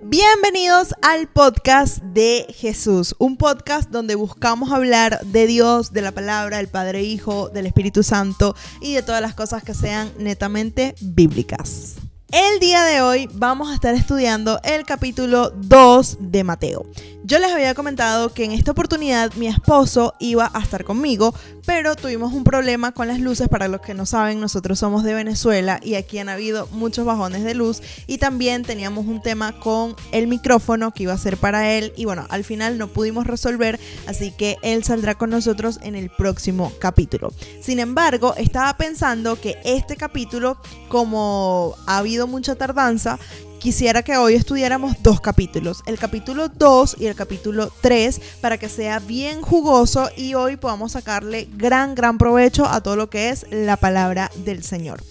Bienvenidos al podcast de Jesús, un podcast donde buscamos hablar de Dios, de la palabra, del Padre, Hijo, del Espíritu Santo y de todas las cosas que sean netamente bíblicas. El día de hoy vamos a estar estudiando el capítulo 2 de Mateo. Yo les había comentado que en esta oportunidad mi esposo iba a estar conmigo, pero tuvimos un problema con las luces. Para los que no saben, nosotros somos de Venezuela y aquí han habido muchos bajones de luz y también teníamos un tema con el micrófono que iba a ser para él y bueno, al final no pudimos resolver, así que él saldrá con nosotros en el próximo capítulo. Sin embargo, estaba pensando que este capítulo, como ha habido mucha tardanza, quisiera que hoy estudiáramos dos capítulos, el capítulo 2 y el capítulo 3, para que sea bien jugoso y hoy podamos sacarle gran provecho a todo lo que es la palabra del Señor.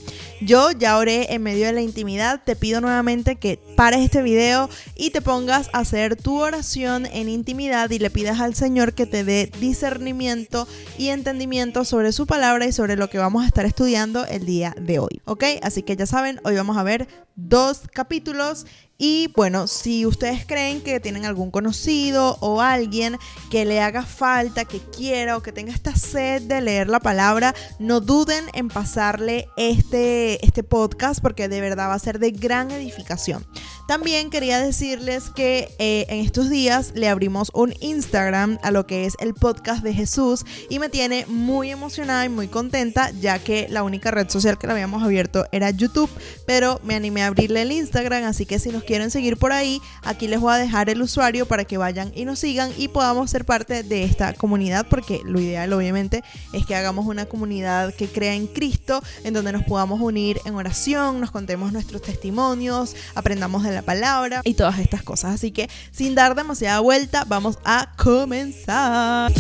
Yo ya oré en medio de la intimidad. Te pido nuevamente que pares este video y te pongas a hacer tu oración en intimidad y le pidas al Señor que te dé discernimiento y entendimiento sobre su palabra y sobre lo que vamos a estar estudiando el día de hoy, ¿ok? Así que ya saben, hoy vamos a ver dos capítulos. Y bueno, si ustedes creen que tienen algún conocido o alguien que le haga falta, que quiera o que tenga esta sed de leer la palabra, no duden en pasarle este podcast porque de verdad va a ser de gran edificación. También quería decirles que en estos días le abrimos un Instagram a lo que es el podcast de Jesús y me tiene muy emocionada y muy contenta, ya que la única red social que la habíamos abierto era YouTube, pero me animé a abrirle el Instagram, así que si nos quieren seguir por ahí, aquí les voy a dejar el usuario para que vayan y nos sigan y podamos ser parte de esta comunidad, porque lo ideal obviamente es que hagamos una comunidad que crea en Cristo, en donde nos podamos unir en oración, nos contemos nuestros testimonios, aprendamos de la palabra y todas estas cosas. Así que sin dar demasiada vuelta, vamos a comenzar.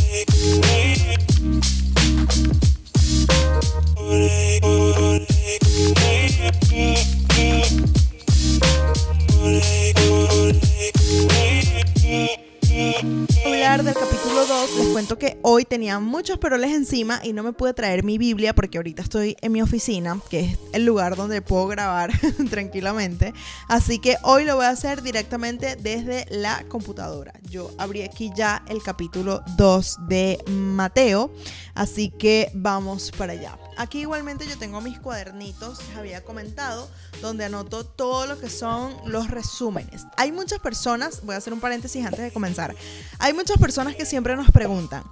Hablar del capítulo 2, les cuento que hoy tenía muchos peroles encima y no me pude traer mi Biblia porque ahorita estoy en mi oficina, que es el lugar donde puedo grabar tranquilamente, así que hoy lo voy a hacer directamente desde la computadora. Yo abrí aquí ya el capítulo 2 de Mateo, así que vamos para allá. Aquí igualmente yo tengo mis cuadernitos, les había comentado, donde anoto todo lo que son los resúmenes. Hay muchas personas, voy a hacer un paréntesis antes de comenzar, hay muchas personas que siempre nos preguntan,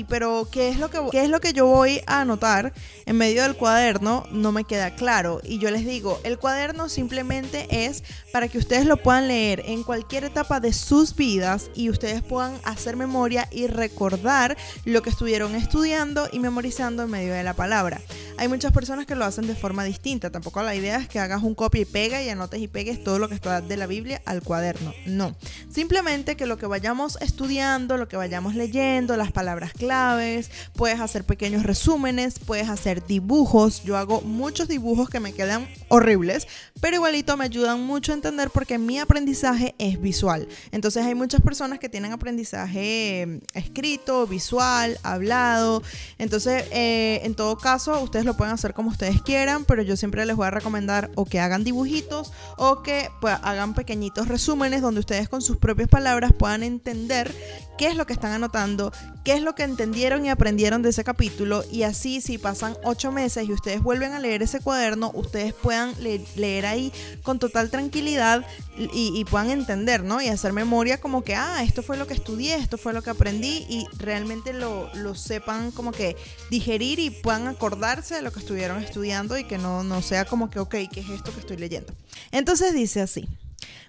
pero ¿qué es lo que yo voy a anotar en medio del cuaderno? No me queda claro. Y yo les digo, el cuaderno simplemente es para que ustedes lo puedan leer en cualquier etapa de sus vidas y ustedes puedan hacer memoria y recordar lo que estuvieron estudiando y memorizando en medio de la palabra. Hay muchas personas que lo hacen de forma distinta. Tampoco la idea es que hagas un copia y pega y anotes y pegues todo lo que está de la Biblia al cuaderno. No. Simplemente que lo que vayamos estudiando, lo que vayamos leyendo, las palabras claves, puedes hacer pequeños resúmenes, puedes hacer dibujos. Yo hago muchos dibujos que me quedan horribles, pero igualito me ayudan mucho a entender porque mi aprendizaje es visual. Entonces hay muchas personas que tienen aprendizaje escrito, visual, hablado. Entonces en todo caso ustedes lo pueden hacer como ustedes quieran, pero yo siempre les voy a recomendar o que hagan dibujitos o que hagan pequeñitos resúmenes donde ustedes con sus propias palabras puedan entender qué es lo que están anotando, qué es lo que entendieron y aprendieron de ese capítulo, y así si pasan 8 meses y ustedes vuelven a leer ese cuaderno, ustedes puedan leer ahí con total tranquilidad y puedan entender, ¿no? Y hacer memoria como que, esto fue lo que estudié, esto fue lo que aprendí, y realmente lo sepan como que digerir y puedan acordarse de lo que estuvieron estudiando y que no sea como que, ¿qué es esto que estoy leyendo? Entonces dice así: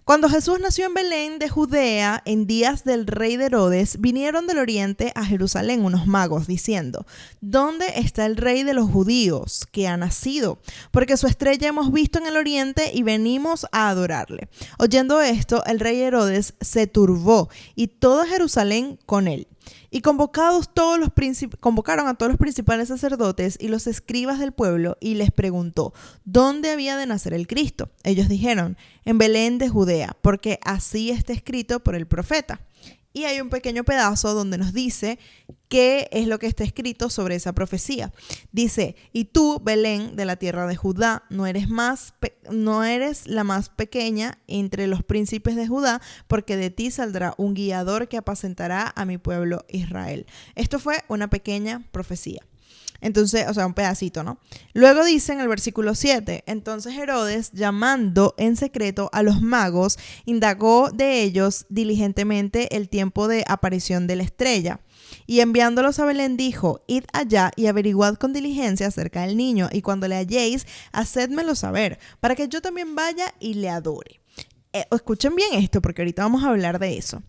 Cuando Jesús nació en Belén de Judea, en días del rey de Herodes, vinieron del oriente a Jerusalén unos magos, diciendo: ¿Dónde está el rey de los judíos que ha nacido? Porque su estrella hemos visto en el oriente y venimos a adorarle. Oyendo esto, el rey Herodes se turbó y toda Jerusalén con él. Y convocaron a todos los principales sacerdotes y los escribas del pueblo, y les preguntó dónde había de nacer el Cristo. Ellos dijeron: en Belén de Judea, porque así está escrito por el profeta. Y hay un pequeño pedazo donde nos dice qué es lo que está escrito sobre esa profecía. Dice, y tú, Belén, de la tierra de Judá, no eres la más pequeña entre los príncipes de Judá, porque de ti saldrá un guiador que apacentará a mi pueblo Israel. Esto fue una pequeña profecía. Entonces, o sea, un pedacito, ¿no? Luego dice en el versículo 7, entonces Herodes, llamando en secreto a los magos, indagó de ellos diligentemente el tiempo de aparición de la estrella. Y enviándolos a Belén dijo, id allá y averiguad con diligencia acerca del niño, y cuando le halléis, hacédmelo saber, para que yo también vaya y le adore. Escuchen bien esto, porque ahorita vamos a hablar de eso.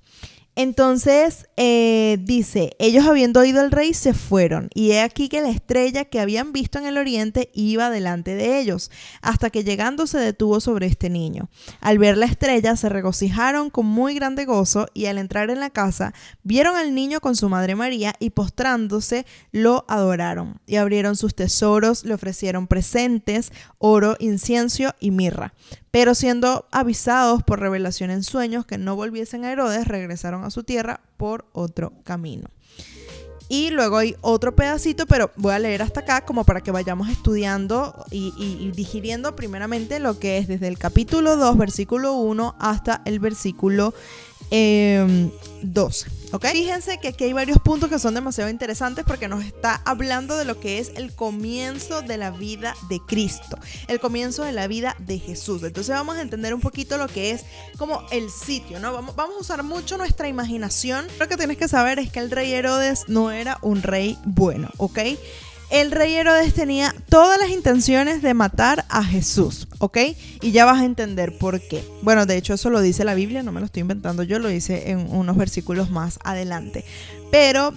Entonces dice, ellos habiendo oído al rey se fueron, y he aquí que la estrella que habían visto en el oriente iba delante de ellos, hasta que llegando se detuvo sobre este niño. Al ver la estrella se regocijaron con muy grande gozo, y al entrar en la casa vieron al niño con su madre María, y postrándose lo adoraron, y abrieron sus tesoros, le ofrecieron presentes, oro, incienso y mirra. Pero siendo avisados por revelación en sueños que no volviesen a Herodes, regresaron a su tierra por otro camino. Y luego hay otro pedacito, pero voy a leer hasta acá como para que vayamos estudiando y digiriendo primeramente lo que es desde el capítulo 2, versículo 1 hasta el versículo 12. ¿Ok? Fíjense que aquí hay varios puntos que son demasiado interesantes porque nos está hablando de lo que es el comienzo de la vida de Cristo, el comienzo de la vida de Jesús. Entonces vamos a entender un poquito lo que es como el sitio, ¿no? Vamos a usar mucho nuestra imaginación. Lo que tienes que saber es que el rey Herodes no era un rey bueno, ¿ok? El rey Herodes tenía todas las intenciones de matar a Jesús, ¿ok? Y ya vas a entender por qué. Bueno, de hecho eso lo dice la Biblia, no me lo estoy inventando yo, lo dice en unos versículos más adelante. Pero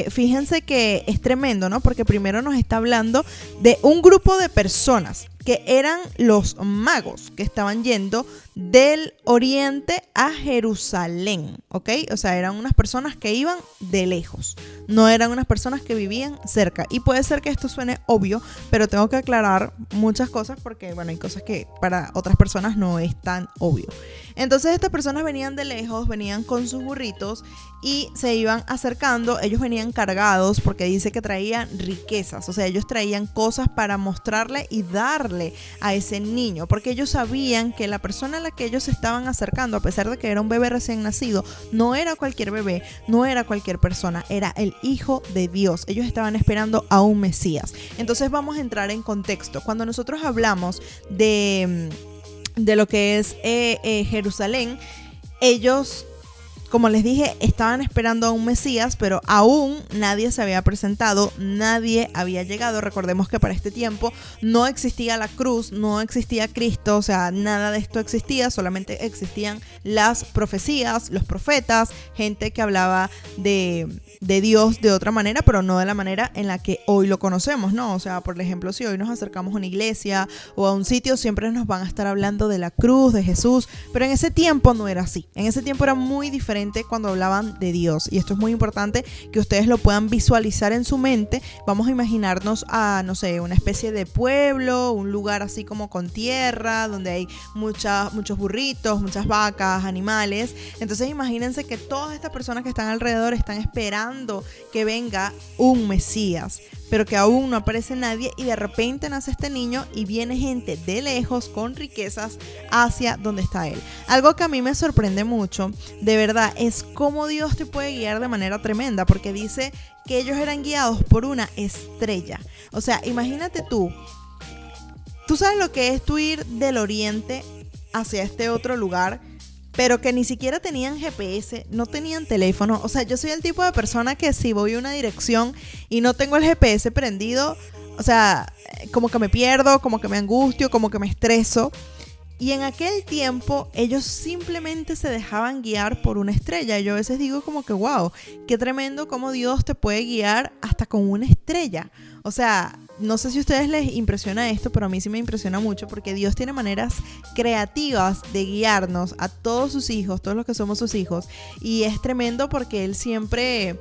fíjense que es tremendo, ¿no? Porque primero nos está hablando de un grupo de personas que eran los magos que estaban yendo del oriente a Jerusalén, ¿ok? O sea, eran unas personas que iban de lejos, no eran unas personas que vivían cerca. Y puede ser que esto suene obvio, pero tengo que aclarar muchas cosas porque, bueno, hay cosas que para otras personas no es tan obvio. Entonces estas personas venían de lejos, venían con sus burritos y se iban acercando. Ellos venían cargados porque dice que traían riquezas, o sea, ellos traían cosas para mostrarle y darle a ese niño, porque ellos sabían que la persona a la que ellos se estaban acercando, a pesar de que era un bebé recién nacido, no era cualquier bebé, no era cualquier persona, era el Hijo de Dios. Ellos estaban esperando a un Mesías. Entonces vamos a entrar en contexto. Cuando nosotros hablamos de lo que es Jerusalén, ellos, como les dije, estaban esperando a un Mesías, pero aún nadie se había presentado, nadie había llegado. Recordemos que para este tiempo no existía la cruz, no existía Cristo, o sea, nada de esto existía, solamente existían las profecías, los profetas, gente que hablaba de Dios de otra manera, pero no de la manera en la que hoy lo conocemos, ¿no? O sea, por ejemplo, si hoy nos acercamos a una iglesia o a un sitio, siempre nos van a estar hablando de la cruz, de Jesús, pero en ese tiempo no era así. En ese tiempo era muy diferente cuando hablaban de Dios, y esto es muy importante que ustedes lo puedan visualizar en su mente. Vamos a imaginarnos a, no sé, una especie de pueblo, un lugar así como con tierra, donde hay muchos burritos, muchas vacas, animales. Entonces imagínense que todas estas personas que están alrededor están esperando que venga un Mesías, pero que aún no aparece nadie, y de repente nace este niño y viene gente de lejos con riquezas hacia donde está él. Algo que a mí me sorprende mucho, de verdad, es cómo Dios te puede guiar de manera tremenda, porque dice que ellos eran guiados por una estrella. O sea, imagínate tú sabes lo que es tú ir del oriente hacia este otro lugar, pero que ni siquiera tenían GPS, no tenían teléfono. O sea, yo soy el tipo de persona que si voy a una dirección y no tengo el GPS prendido, o sea, como que me pierdo, como que me angustio, como que me estreso. Y en aquel tiempo ellos simplemente se dejaban guiar por una estrella. Yo a veces digo como que wow, qué tremendo cómo Dios te puede guiar hasta con una estrella. O sea, no sé si a ustedes les impresiona esto, pero a mí sí me impresiona mucho porque Dios tiene maneras creativas de guiarnos a todos sus hijos, todos los que somos sus hijos, y es tremendo porque Él siempre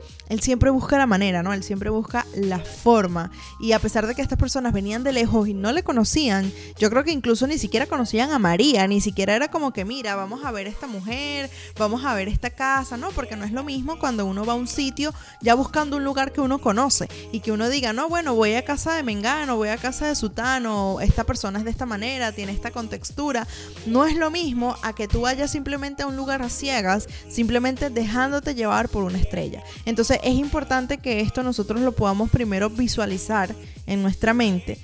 busca la manera, ¿no? Él siempre busca la forma, y a pesar de que estas personas venían de lejos y no le conocían, yo creo que incluso ni siquiera conocían a María, ni siquiera era como que mira, vamos a ver esta mujer, vamos a ver esta casa, ¿no? Porque no es lo mismo cuando uno va a un sitio ya buscando un lugar que uno conoce y que uno diga, no, bueno, voy a casa de Mengano, voy a casa de Sutano, esta persona es de esta manera, tiene esta contextura. No es lo mismo a que tú vayas simplemente a un lugar a ciegas, simplemente dejándote llevar por una estrella. Entonces es importante que esto nosotros lo podamos primero visualizar en nuestra mente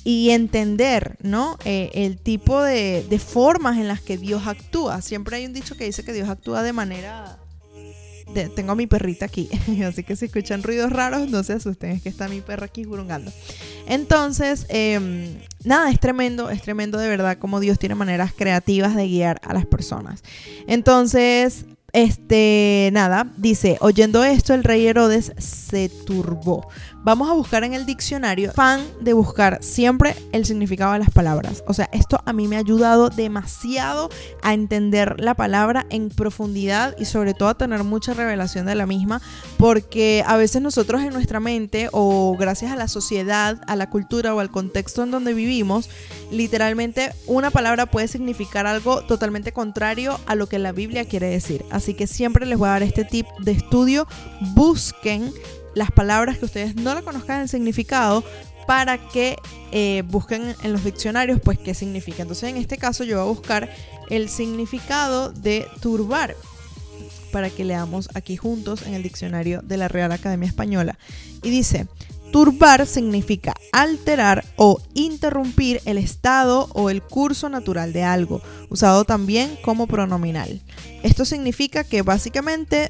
y entender, ¿no? El tipo de formas en las que Dios actúa. Siempre hay un dicho que dice que Dios actúa de manera... Tengo a mi perrita aquí, así que si escuchan ruidos raros no se asusten, es que está mi perra aquí jurungando. Entonces, nada, es tremendo de verdad como Dios tiene maneras creativas de guiar a las personas. Entonces, nada, dice, oyendo esto el rey Herodes se turbó. Vamos a buscar en el diccionario, fan de buscar siempre el significado de las palabras. O sea, esto a mí me ha ayudado demasiado a entender la palabra en profundidad y sobre todo a tener mucha revelación de la misma, porque a veces nosotros en nuestra mente o gracias a la sociedad, a la cultura o al contexto en donde vivimos, literalmente una palabra puede significar algo totalmente contrario a lo que la Biblia quiere decir. Así que siempre les voy a dar este tip de estudio. Busquen las palabras que ustedes no le conozcan el significado para que busquen en los diccionarios pues qué significa. Entonces en este caso yo voy a buscar el significado de turbar para que leamos aquí juntos en el diccionario de la Real Academia Española. Y dice, turbar significa alterar o interrumpir el estado o el curso natural de algo, usado también como pronominal. Esto significa que básicamente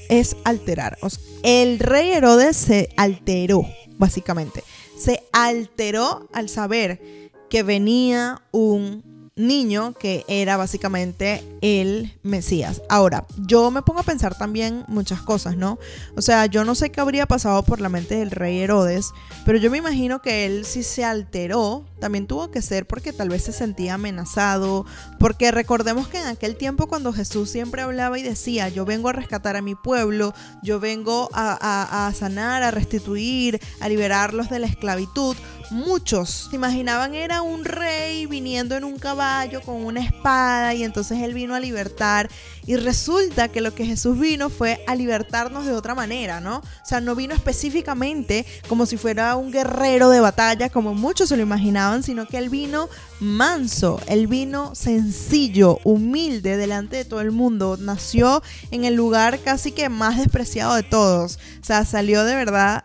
es alterar. O sea, el rey Herodes se alteró, básicamente. Se alteró al saber que venía un niño que era básicamente el Mesías. Ahora, yo me pongo a pensar también muchas cosas, ¿no? O sea, yo no sé qué habría pasado por la mente del rey Herodes, pero yo me imagino que él, si se alteró, también tuvo que ser porque tal vez se sentía amenazado, porque recordemos que en aquel tiempo cuando Jesús siempre hablaba y decía, yo vengo a rescatar a mi pueblo, yo vengo a sanar, a restituir, a liberarlos de la esclavitud, muchos se imaginaban era un rey viniendo en un caballo con una espada y entonces él vino a libertar, y resulta que lo que Jesús vino fue a libertarnos de otra manera, ¿no? O sea, no vino específicamente como si fuera un guerrero de batalla como muchos se lo imaginaban, sino que él vino manso, él vino sencillo, humilde delante de todo el mundo, nació en el lugar casi que más despreciado de todos, o sea, salió de verdad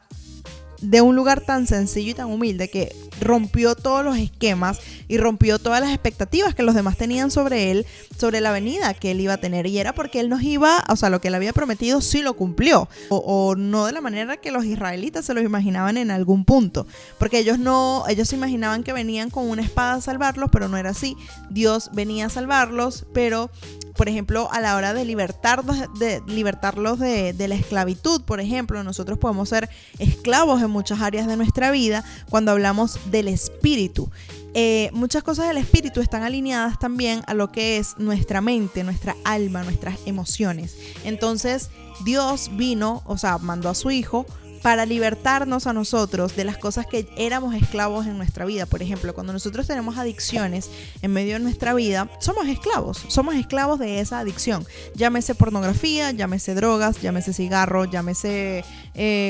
de un lugar tan sencillo y tan humilde que rompió todos los esquemas y rompió todas las expectativas que los demás tenían sobre él, sobre la venida que él iba a tener, y era porque él nos iba, o sea, lo que él había prometido sí lo cumplió, o no de la manera que los israelitas se los imaginaban en algún punto, porque ellos se imaginaban que venían con una espada a salvarlos, pero no era así. Dios venía a salvarlos, pero por ejemplo, a la hora de libertarlos de la esclavitud, por ejemplo, nosotros podemos ser esclavos en muchas áreas de nuestra vida cuando hablamos del espíritu. Muchas cosas del espíritu están alineadas también a lo que es nuestra mente, nuestra alma, nuestras emociones. Entonces, Dios vino, o sea, mandó a su hijo para libertarnos a nosotros de las cosas que éramos esclavos en nuestra vida. Por ejemplo, cuando nosotros tenemos adicciones en medio de nuestra vida, somos esclavos de esa adicción. Llámese pornografía, llámese drogas, llámese cigarro, llámese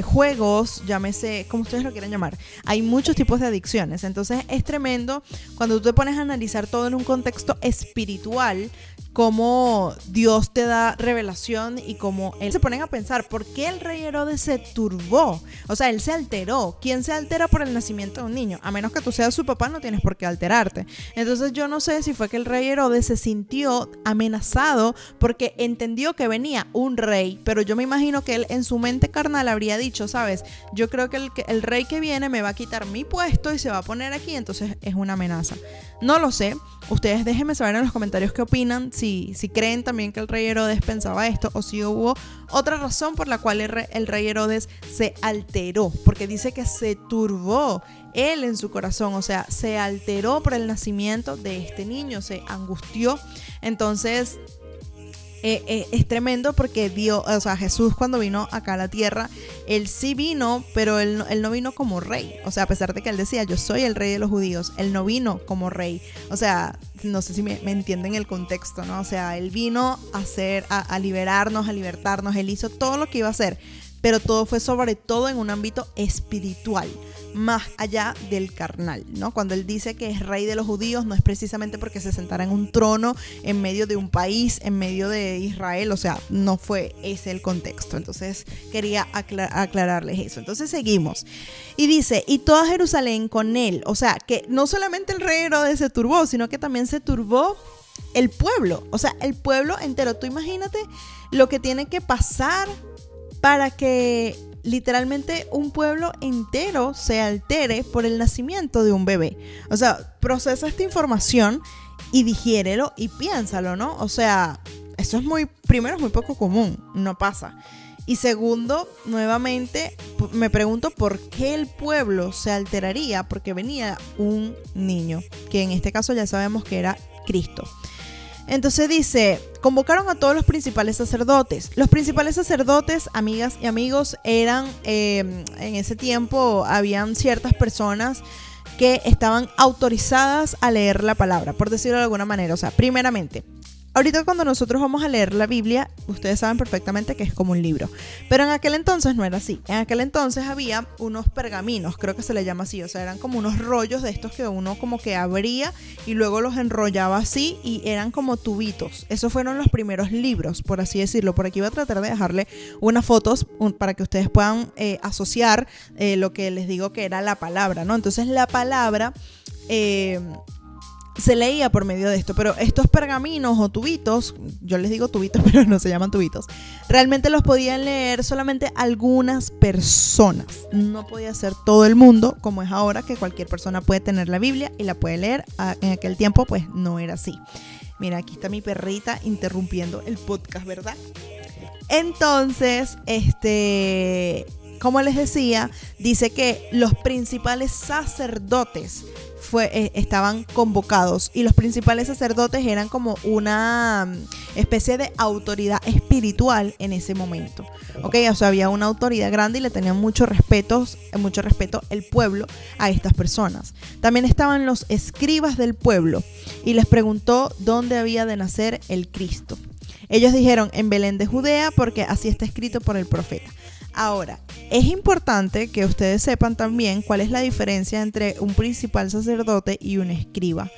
juegos, llámese como ustedes lo quieran llamar. Hay muchos tipos de adicciones. Entonces es tremendo cuando tú te pones a analizar todo en un contexto espiritual, cómo Dios te da revelación y cómo él se ponen a pensar, ¿por qué el rey Herodes se turbó? O sea, él se alteró. ¿Quién se altera por el nacimiento de un niño? A menos que tú seas su papá, no tienes por qué alterarte. Entonces yo no sé si fue que el rey Herodes se sintió amenazado porque entendió que venía un rey, pero yo me imagino que él en su mente carnal habría dicho, ¿sabes? Yo creo que el rey que viene me va a quitar mi puesto y se va a poner aquí, entonces es una amenaza. No lo sé. Ustedes déjenme saber en los comentarios qué opinan, si creen también que el rey Herodes pensaba esto o si hubo otra razón por la cual el rey Herodes se alteró, porque dice que se turbó él en su corazón, o sea, se alteró por el nacimiento de este niño, se angustió. Entonces es tremendo porque Jesús cuando vino acá a la tierra, él sí vino, pero él no vino como rey. O sea, a pesar de que él decía, yo soy el rey de los judíos, él no vino como rey. O sea, no sé si me entienden el contexto, ¿no? O sea, él vino a liberarnos, a libertarnos, él hizo todo lo que iba a hacer, pero todo fue sobre todo en un ámbito espiritual, más allá del carnal, ¿no? Cuando él dice que es rey de los judíos, no es precisamente porque se sentara en un trono en medio de un país, en medio de Israel, o sea, no fue ese el contexto. Entonces quería aclararles eso. Entonces seguimos. Y dice, y toda Jerusalén con él, o sea, que no solamente el rey Herodes se turbó, sino que también se turbó el pueblo, o sea, el pueblo entero. Tú imagínate lo que tiene que pasar para que literalmente un pueblo entero se altere por el nacimiento de un bebé. O sea, procesa esta información y digiérelo y piénsalo, ¿no? O sea, eso es primero es muy poco común, no pasa. Y segundo, nuevamente me pregunto por qué el pueblo se alteraría porque venía un niño, que en este caso ya sabemos que era Cristo. Entonces dice, convocaron a todos los principales sacerdotes. Los principales sacerdotes, amigas y amigos, eran, en ese tiempo habían ciertas personas que estaban autorizadas a leer la palabra, por decirlo de alguna manera. O sea, primeramente, ahorita cuando nosotros vamos a leer la Biblia, ustedes saben perfectamente que es como un libro. Pero en aquel entonces no era así. En aquel entonces había unos pergaminos, creo que se le llama así. O sea, eran como unos rollos de estos que uno como que abría y luego los enrollaba así y eran como tubitos. Esos fueron los primeros libros, por así decirlo. Por aquí voy a tratar de dejarle unas fotos para que ustedes puedan asociar lo que les digo que era la palabra, ¿no? Entonces la palabra se leía por medio de esto, pero estos pergaminos o tubitos, yo les digo tubitos pero no se llaman tubitos, realmente los podían leer solamente algunas personas, no podía ser todo el mundo como es ahora, que cualquier persona puede tener la Biblia y la puede leer. En aquel tiempo pues no era así. Mira, aquí está mi perrita interrumpiendo el podcast, ¿verdad? Entonces, como les decía, dice que los principales sacerdotes estaban convocados y los principales sacerdotes eran como una especie de autoridad espiritual en ese momento, ¿ok? O sea, había una autoridad grande y le tenían mucho respeto el pueblo a estas personas. También estaban los escribas del pueblo y les preguntó dónde había de nacer el Cristo. Ellos dijeron en Belén de Judea porque así está escrito por el profeta. Ahora, es importante que ustedes sepan también cuál es la diferencia entre un principal sacerdote y un escriba.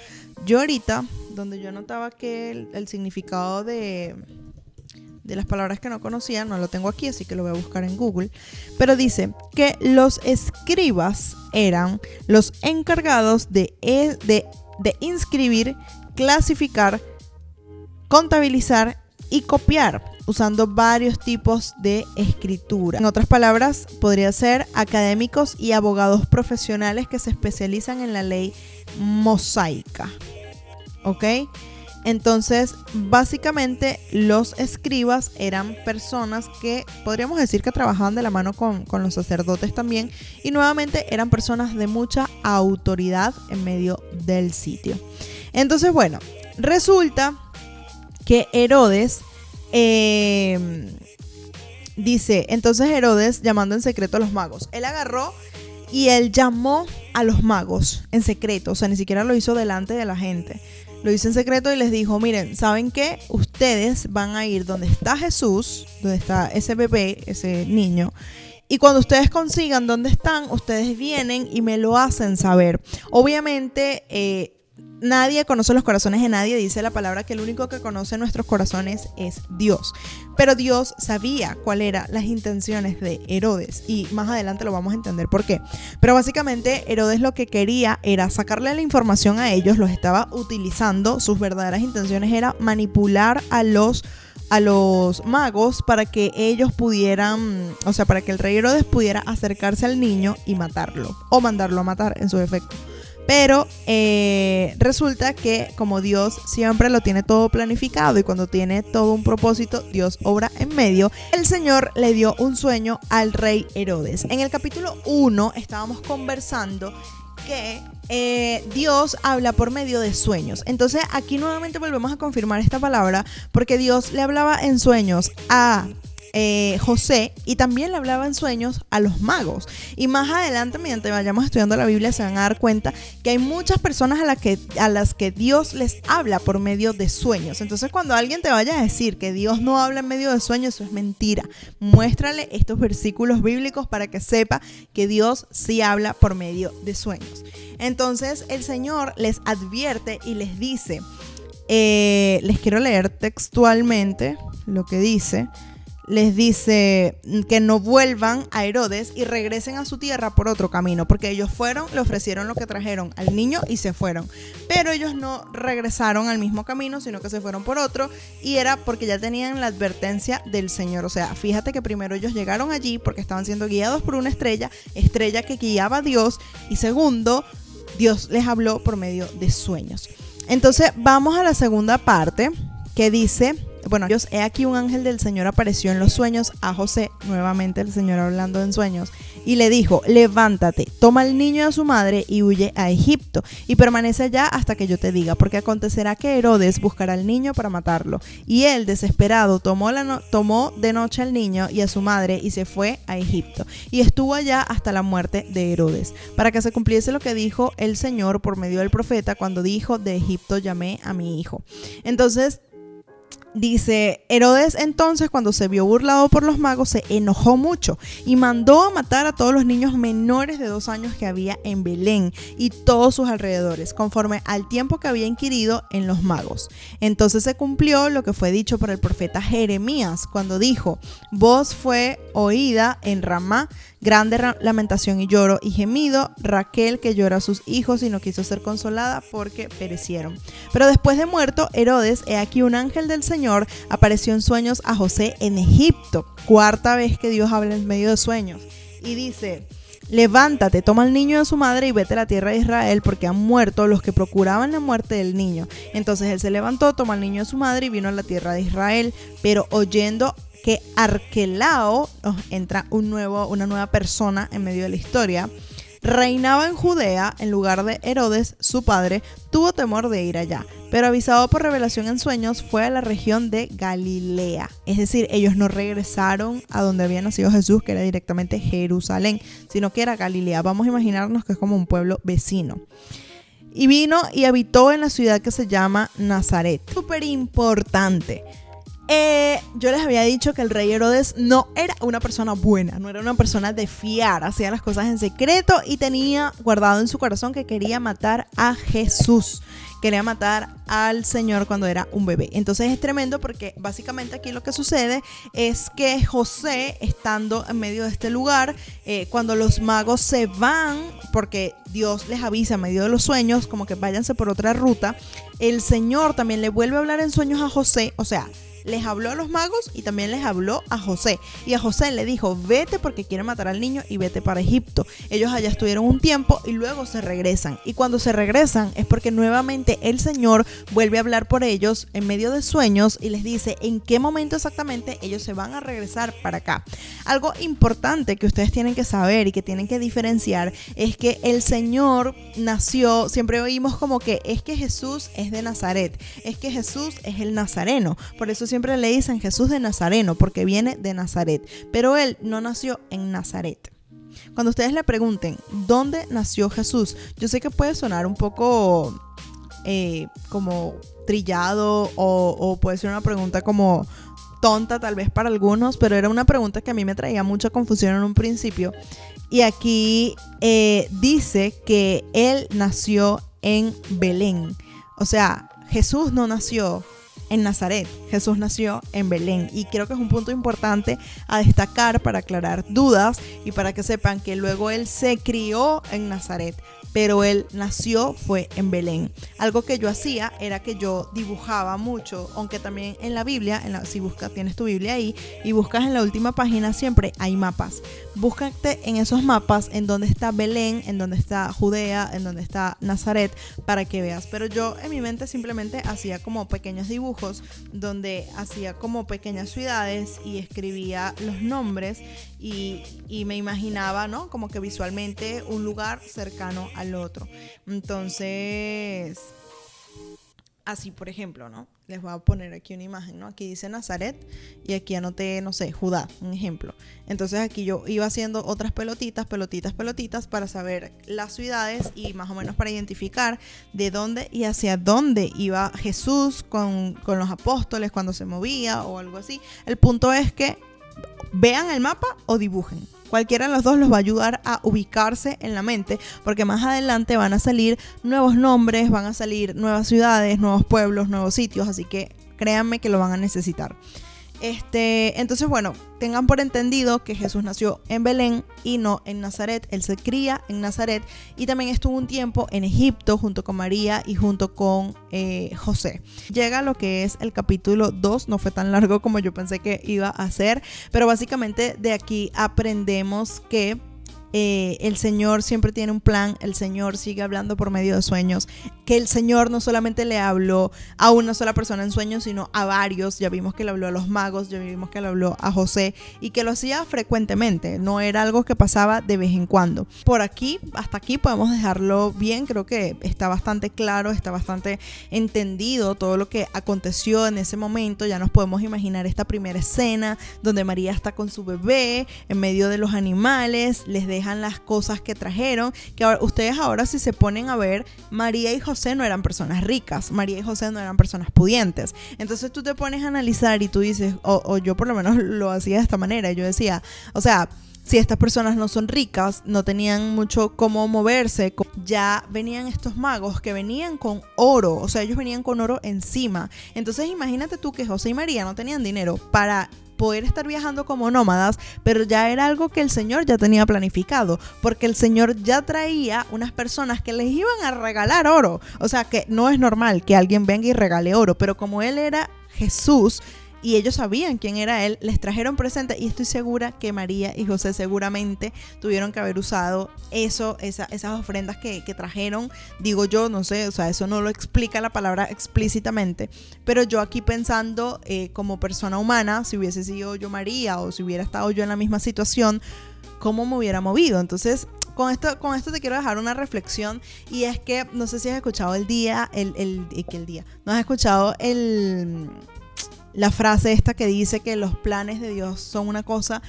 Yo ahorita, donde yo notaba que el significado de las palabras que no conocía, no lo tengo aquí, así que lo voy a buscar en Google, pero dice que los escribas eran los encargados de inscribir, clasificar, contabilizar y copiar, usando varios tipos de escritura. En otras palabras, podría ser académicos y abogados profesionales que se especializan en la ley mosaica. ¿Ok? Entonces, básicamente, los escribas eran personas que podríamos decir que trabajaban de la mano con los sacerdotes también, y nuevamente eran personas de mucha autoridad en medio del sitio. Entonces, bueno, resulta que Herodes dice, entonces Herodes, llamando en secreto a los magos, él agarró y él llamó a los magos en secreto, o sea, ni siquiera lo hizo delante de la gente, lo hizo en secreto y les dijo, miren, ¿saben qué? Ustedes van a ir donde está Jesús, donde está ese bebé, ese niño, y cuando ustedes consigan dónde están, ustedes vienen y me lo hacen saber. Obviamente, nadie conoce los corazones de nadie, dice la palabra que el único que conoce nuestros corazones es Dios. Pero Dios sabía cuáles eran las intenciones de Herodes y más adelante lo vamos a entender por qué. Pero básicamente Herodes lo que quería era sacarle la información a ellos, los estaba utilizando, sus verdaderas intenciones era manipular a los magos para que ellos pudieran, o sea, para que el rey Herodes pudiera acercarse al niño y matarlo o mandarlo a matar en su defecto. Pero resulta que como Dios siempre lo tiene todo planificado y cuando tiene todo un propósito, Dios obra en medio, el Señor le dio un sueño al rey Herodes. En el capítulo 1 estábamos conversando que Dios habla por medio de sueños. Entonces aquí nuevamente volvemos a confirmar esta palabra porque Dios le hablaba en sueños a José y también le hablaba en sueños a los magos. Y más adelante, mientras vayamos estudiando la Biblia, se van a dar cuenta que hay muchas personas a las que Dios les habla por medio de sueños. Entonces, cuando alguien te vaya a decir que Dios no habla en medio de sueños, eso es mentira. Muéstrale estos versículos bíblicos para que sepa que Dios sí habla por medio de sueños. Entonces, el Señor les advierte y les dice, les quiero leer textualmente lo que dice. Les dice que no vuelvan a Herodes y regresen a su tierra por otro camino, porque ellos fueron, le ofrecieron lo que trajeron al niño y se fueron, pero ellos no regresaron al mismo camino, sino que se fueron por otro, y era porque ya tenían la advertencia del Señor. O sea, fíjate que primero ellos llegaron allí porque estaban siendo guiados por una estrella que guiaba a Dios, y segundo, Dios les habló por medio de sueños. Entonces vamos a la segunda parte que dice, bueno, Dios, he aquí un ángel del Señor apareció en los sueños a José, nuevamente el Señor hablando en sueños, y le dijo, levántate, toma al niño y a su madre y huye a Egipto, y permanece allá hasta que yo te diga, porque acontecerá que Herodes buscará al niño para matarlo. Y él, desesperado, tomó de noche al niño y a su madre y se fue a Egipto, y estuvo allá hasta la muerte de Herodes, para que se cumpliese lo que dijo el Señor por medio del profeta, cuando dijo, de Egipto llamé a mi hijo. Entonces, dice, Herodes entonces, cuando se vio burlado por los magos, se enojó mucho y mandó a matar a todos los niños menores de 2 años que había en Belén y todos sus alrededores, conforme al tiempo que había inquirido en los magos. Entonces se cumplió lo que fue dicho por el profeta Jeremías, cuando dijo, voz fue oída en Ramá, grande lamentación y lloro y gemido, Raquel que llora a sus hijos y no quiso ser consolada porque perecieron. Pero después de muerto Herodes, he aquí un ángel del Señor apareció en sueños a José en Egipto. 4ª vez que Dios habla en medio de sueños. Y dice, levántate, toma al niño de su madre y vete a la tierra de Israel, porque han muerto los que procuraban la muerte del niño. Entonces él se levantó, tomó al niño de su madre y vino a la tierra de Israel. Pero oyendo que Arquelao, entra una nueva persona en medio de la historia, reinaba en Judea en lugar de Herodes, su padre, tuvo temor de ir allá, pero avisado por revelación en sueños, fue a la región de Galilea. Es decir, ellos no regresaron a donde había nacido Jesús, que era directamente Jerusalén, sino que era Galilea. Vamos a imaginarnos que es como un pueblo vecino. Y vino y habitó en la ciudad que se llama Nazaret. Súper importante. Yo les había dicho que el rey Herodes no era una persona buena, no era una persona de fiar, hacía las cosas en secreto y tenía guardado en su corazón que quería matar a Jesús, quería matar al Señor cuando era un bebé. Entonces es tremendo porque básicamente aquí lo que sucede es que José, estando en medio de este lugar, cuando los magos se van, porque Dios les avisa en medio de los sueños, como que váyanse por otra ruta, el Señor también le vuelve a hablar en sueños a José, o sea, les habló a los magos y también les habló a José. Y a José le dijo, vete porque quiere matar al niño y vete para Egipto. Ellos allá estuvieron un tiempo y luego se regresan. Y cuando se regresan es porque nuevamente el Señor vuelve a hablar por ellos en medio de sueños y les dice en qué momento exactamente ellos se van a regresar para acá. Algo importante que ustedes tienen que saber y que tienen que diferenciar es que el Señor nació, siempre oímos como que es que Jesús es de Nazaret, es que Jesús es el nazareno. Por eso siempre le dicen Jesús de Nazareno, porque viene de Nazaret, pero él no nació en Nazaret. Cuando ustedes le pregunten ¿dónde nació Jesús? Yo sé que puede sonar un poco como trillado o puede ser una pregunta como tonta tal vez para algunos, pero era una pregunta que a mí me traía mucha confusión en un principio. Y aquí dice que él nació en Belén. O sea, Jesús no nació en Nazaret, Jesús nació en Belén, y creo que es un punto importante a destacar para aclarar dudas y para que sepan que luego él se crió en Nazaret, pero él nació fue en Belén. Algo que yo hacía era que yo dibujaba mucho, aunque también en la Biblia, si buscas, tienes tu Biblia ahí y buscas en la última página, siempre hay mapas. Búscate en esos mapas en donde está Belén, en donde está Judea, en donde está Nazaret, para que veas. Pero yo en mi mente simplemente hacía como pequeños dibujos donde hacía como pequeñas ciudades y escribía los nombres y me imaginaba, ¿no? Como que visualmente un lugar cercano al otro. Entonces, así por ejemplo, ¿no? Les voy a poner aquí una imagen, ¿no? Aquí dice Nazaret y aquí anoté, no sé, Judá, un ejemplo. Entonces aquí yo iba haciendo otras pelotitas para saber las ciudades y más o menos para identificar de dónde y hacia dónde iba Jesús con los apóstoles cuando se movía o algo así. El punto es que vean el mapa o dibujen. Cualquiera de los dos los va a ayudar a ubicarse en la mente, porque más adelante van a salir nuevos nombres, van a salir nuevas ciudades, nuevos pueblos, nuevos sitios, así que créanme que lo van a necesitar. Entonces, bueno, tengan por entendido que Jesús nació en Belén y no en Nazaret. Él se cría en Nazaret y también estuvo un tiempo en Egipto junto con María y junto con José. Llega lo que es el capítulo 2, no fue tan largo como yo pensé que iba a ser, pero básicamente de aquí aprendemos que el Señor siempre tiene un plan, el Señor sigue hablando por medio de sueños, que el Señor no solamente le habló a una sola persona en sueños, sino a varios. Ya vimos que le habló a los magos, ya vimos que le habló a José y que lo hacía frecuentemente, no era algo que pasaba de vez en cuando. Por aquí, hasta aquí podemos dejarlo bien, creo que está bastante claro, está bastante entendido todo lo que aconteció en ese momento. Ya nos podemos imaginar esta primera escena donde María está con su bebé en medio de los animales, les dejan las cosas que trajeron, que ustedes ahora si se ponen a ver, María y José no eran personas ricas, María y José no eran personas pudientes. Entonces tú te pones a analizar y tú dices, o yo por lo menos lo hacía de esta manera, yo decía, o sea, si estas personas no son ricas, no tenían mucho cómo moverse, ya venían estos magos que venían con oro, o sea, ellos venían con oro encima. Entonces imagínate tú que José y María no tenían dinero para poder estar viajando como nómadas, pero ya era algo que el Señor ya tenía planificado, porque el Señor ya traía unas personas que les iban a regalar oro. O sea, que no es normal que alguien venga y regale oro, pero como Él era Jesús y ellos sabían quién era Él, les trajeron presente, y estoy segura que María y José seguramente tuvieron que haber usado esas ofrendas que trajeron. Digo yo, no sé, o sea, eso no lo explica la palabra explícitamente, pero yo aquí pensando como persona humana, si hubiese sido yo María o si hubiera estado yo en la misma situación, ¿cómo me hubiera movido? Entonces, con esto te quiero dejar una reflexión, y es que no sé si has escuchado no has escuchado la frase esta que dice que los planes de Dios son una cosa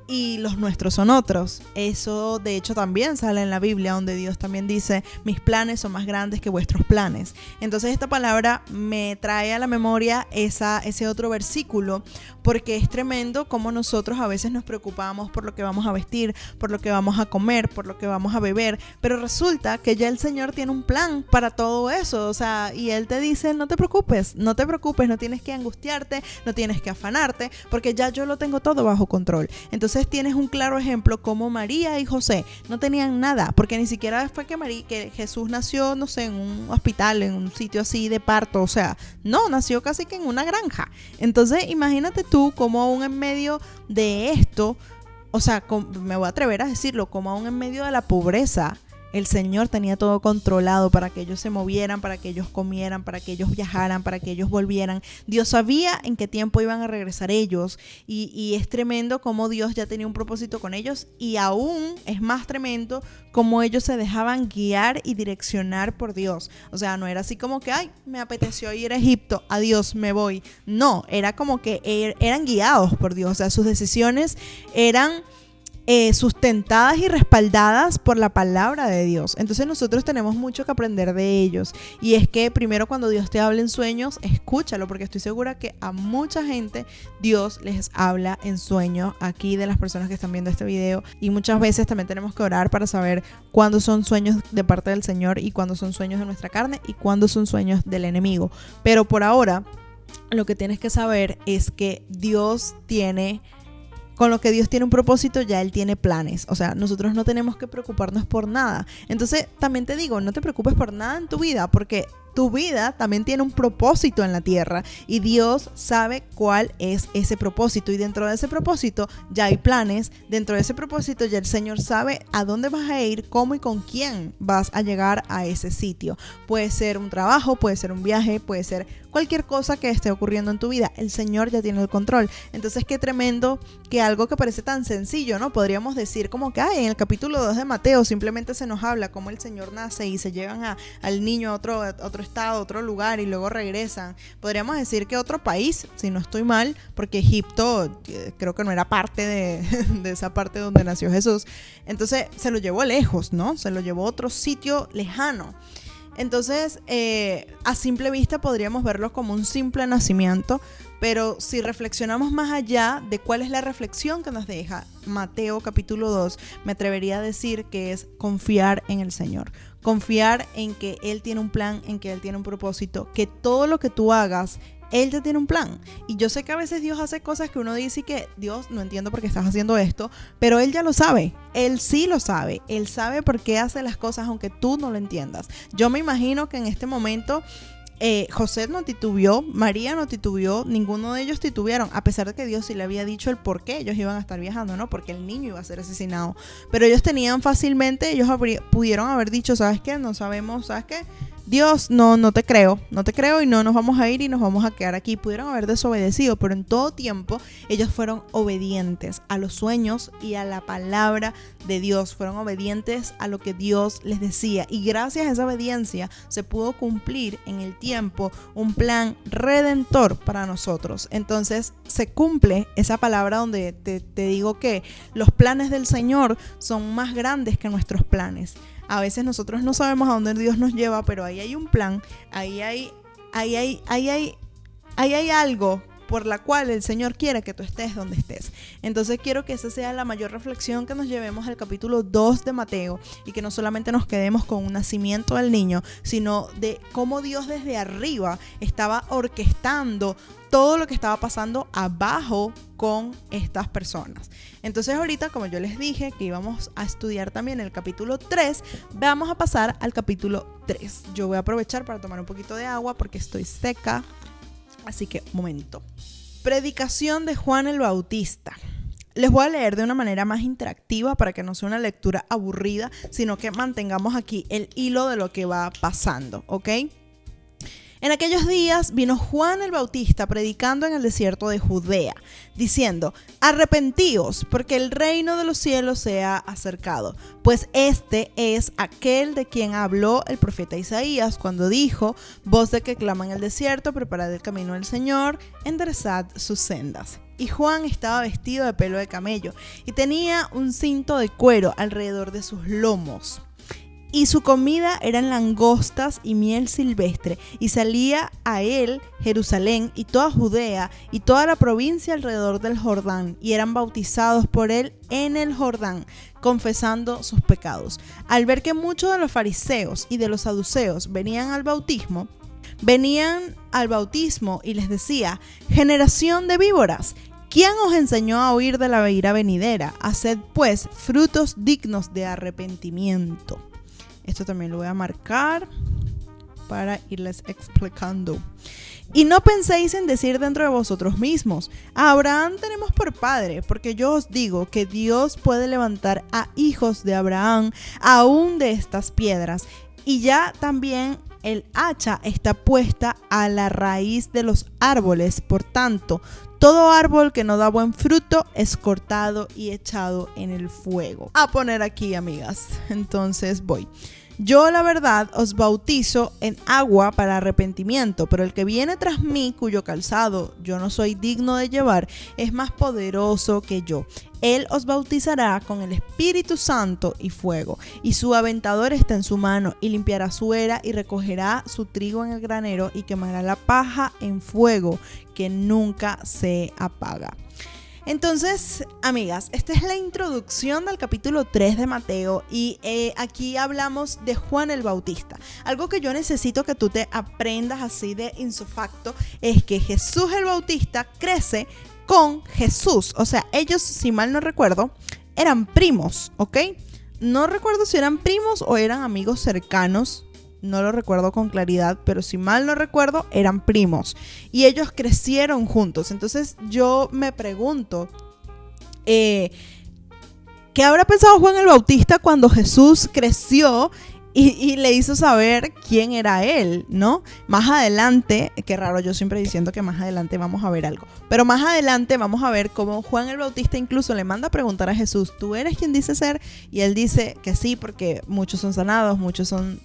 y los nuestros son otros. Eso de hecho también sale en la Biblia, donde Dios también dice, mis planes son más grandes que vuestros planes. Entonces esta palabra me trae a la memoria ese otro versículo, porque es tremendo cómo nosotros a veces nos preocupamos por lo que vamos a vestir, por lo que vamos a comer, por lo que vamos a beber, pero resulta que ya el Señor tiene un plan para todo eso, o sea, y Él te dice, no te preocupes, no tienes que angustiarte, no tienes que afanarte, porque ya yo lo tengo todo bajo control. Entonces tienes un claro ejemplo como María y José no tenían nada, porque ni siquiera fue que Jesús nació, no sé, en un hospital, en un sitio así de parto, o sea, no, nació casi que en una granja. Entonces imagínate tú cómo aún en medio de esto, o sea, me voy a atrever a decirlo, como aún en medio de la pobreza, el Señor tenía todo controlado para que ellos se movieran, para que ellos comieran, para que ellos viajaran, para que ellos volvieran. Dios sabía en qué tiempo iban a regresar ellos, y es tremendo cómo Dios ya tenía un propósito con ellos, y aún es más tremendo cómo ellos se dejaban guiar y direccionar por Dios. O sea, no era así como que, ay, me apeteció ir a Egipto, adiós, me voy. No, era como que eran guiados por Dios, o sea, sus decisiones eran sustentadas y respaldadas por la palabra de Dios. Entonces nosotros tenemos mucho que aprender de ellos, y es que primero, cuando Dios te habla en sueños, escúchalo, porque estoy segura que a mucha gente Dios les habla en sueños, aquí de las personas que están viendo este video, y muchas veces también tenemos que orar para saber cuándo son sueños de parte del Señor y cuándo son sueños de nuestra carne y cuándo son sueños del enemigo. Pero por ahora lo que tienes que saber es que Dios tiene con lo que Dios tiene un propósito, ya Él tiene planes. O sea, nosotros no tenemos que preocuparnos por nada. Entonces, también te digo, no te preocupes por nada en tu vida, porque tu vida también tiene un propósito en la tierra y Dios sabe cuál es ese propósito, y dentro de ese propósito ya hay planes. Dentro de ese propósito ya el Señor sabe a dónde vas a ir, cómo y con quién vas a llegar a ese sitio. Puede ser un trabajo, puede ser un viaje, puede ser cualquier cosa que esté ocurriendo en tu vida. El Señor ya tiene el control. Entonces, qué tremendo que algo que parece tan sencillo, ¿no? Podríamos decir como que en el capítulo 2 de Mateo simplemente se nos habla cómo el Señor nace y se llevan al niño a otro estado, otro lugar, y luego regresan. Podríamos decir que otro país, si no estoy mal, porque Egipto creo que no era parte de esa parte donde nació Jesús. Entonces se lo llevó lejos, ¿no? Se lo llevó a otro sitio lejano. Entonces, a simple vista podríamos verlo como un simple nacimiento, pero si reflexionamos más allá de cuál es la reflexión que nos deja Mateo capítulo 2, me atrevería a decir que es confiar en el Señor. Confiar en que Él tiene un plan, en que Él tiene un propósito, que todo lo que tú hagas, Él ya tiene un plan. Y yo sé que a veces Dios hace cosas que uno dice que Dios, no entiendo por qué estás haciendo esto, pero Él ya lo sabe. Él sí lo sabe. Él sabe por qué hace las cosas aunque tú no lo entiendas. Yo me imagino que en este momento José no titubeó, María no titubeó, ninguno de ellos titubearon, a pesar de que Dios sí le había dicho el por qué ellos iban a estar viajando, ¿no? Porque el niño iba a ser asesinado. Pero ellos tenían fácilmente, pudieron haber dicho, ¿sabes qué? No sabemos, ¿sabes qué? Dios, no te creo y no nos vamos a ir y nos vamos a quedar aquí. Pudieron haber desobedecido, pero en todo tiempo ellos fueron obedientes a los sueños y a la palabra de Dios. Fueron obedientes a lo que Dios les decía, y gracias a esa obediencia se pudo cumplir en el tiempo un plan redentor para nosotros. Entonces se cumple esa palabra donde te digo que los planes del Señor son más grandes que nuestros planes. A veces nosotros no sabemos a dónde Dios nos lleva, pero ahí hay un plan, ahí hay algo por la cual el Señor quiere que tú estés donde estés. Entonces quiero que esa sea la mayor reflexión que nos llevemos al capítulo 2 de Mateo, y que no solamente nos quedemos con un nacimiento del niño, sino de cómo Dios desde arriba estaba orquestando todo lo que estaba pasando abajo con estas personas. Entonces ahorita, como yo les dije que íbamos a estudiar también el capítulo 3, vamos a pasar al capítulo 3. Yo voy a aprovechar para tomar un poquito de agua porque estoy seca, así que un momento. Predicación de Juan el Bautista. Les voy a leer de una manera más interactiva para que no sea una lectura aburrida, sino que mantengamos aquí el hilo de lo que va pasando, ¿ok? En aquellos días vino Juan el Bautista predicando en el desierto de Judea, diciendo: arrepentíos, porque el reino de los cielos se ha acercado. Pues este es aquel de quien habló el profeta Isaías cuando dijo: voz de que clama en el desierto, preparad el camino del Señor, enderezad sus sendas. Y Juan estaba vestido de pelo de camello y tenía un cinto de cuero alrededor de sus lomos. Y su comida eran langostas y miel silvestre, y salía a él Jerusalén y toda Judea y toda la provincia alrededor del Jordán, y eran bautizados por él en el Jordán, confesando sus pecados. Al ver que muchos de los fariseos y de los saduceos venían al bautismo y les decía: generación de víboras, ¿quién os enseñó a huir de la ira venidera? Haced pues frutos dignos de arrepentimiento. Esto también lo voy a marcar para irles explicando. Y no penséis en decir dentro de vosotros mismos: a Abraham tenemos por padre, porque yo os digo que Dios puede levantar a hijos de Abraham aún de estas piedras. Y ya también el hacha está puesta a la raíz de los árboles. Por tanto, todo árbol que no da buen fruto es cortado y echado en el fuego. A poner aquí, amigas. Entonces voy. Yo, la verdad, os bautizo en agua para arrepentimiento, pero el que viene tras mí, cuyo calzado yo no soy digno de llevar, es más poderoso que yo. Él os bautizará con el Espíritu Santo y fuego, y su aventador está en su mano, y limpiará su era, y recogerá su trigo en el granero, y quemará la paja en fuego, que nunca se apaga. Entonces, amigas, esta es la introducción del capítulo 3 de Mateo, y aquí hablamos de Juan el Bautista. Algo que yo necesito que tú te aprendas así de insofacto es que Jesús el Bautista crece con Jesús. O sea, ellos, si mal no recuerdo, eran primos, ¿ok? No recuerdo si eran primos o eran amigos cercanos. No lo recuerdo con claridad, pero si mal no recuerdo, eran primos. Y ellos crecieron juntos. Entonces yo me pregunto, ¿qué habrá pensado Juan el Bautista cuando Jesús creció y le hizo saber quién era él, ¿no? Más adelante, qué raro, yo siempre diciendo que más adelante vamos a ver algo, pero más adelante vamos a ver cómo Juan el Bautista incluso le manda a preguntar a Jesús, ¿tú eres quien dice ser? Y él dice que sí, porque muchos son sanados, muchos son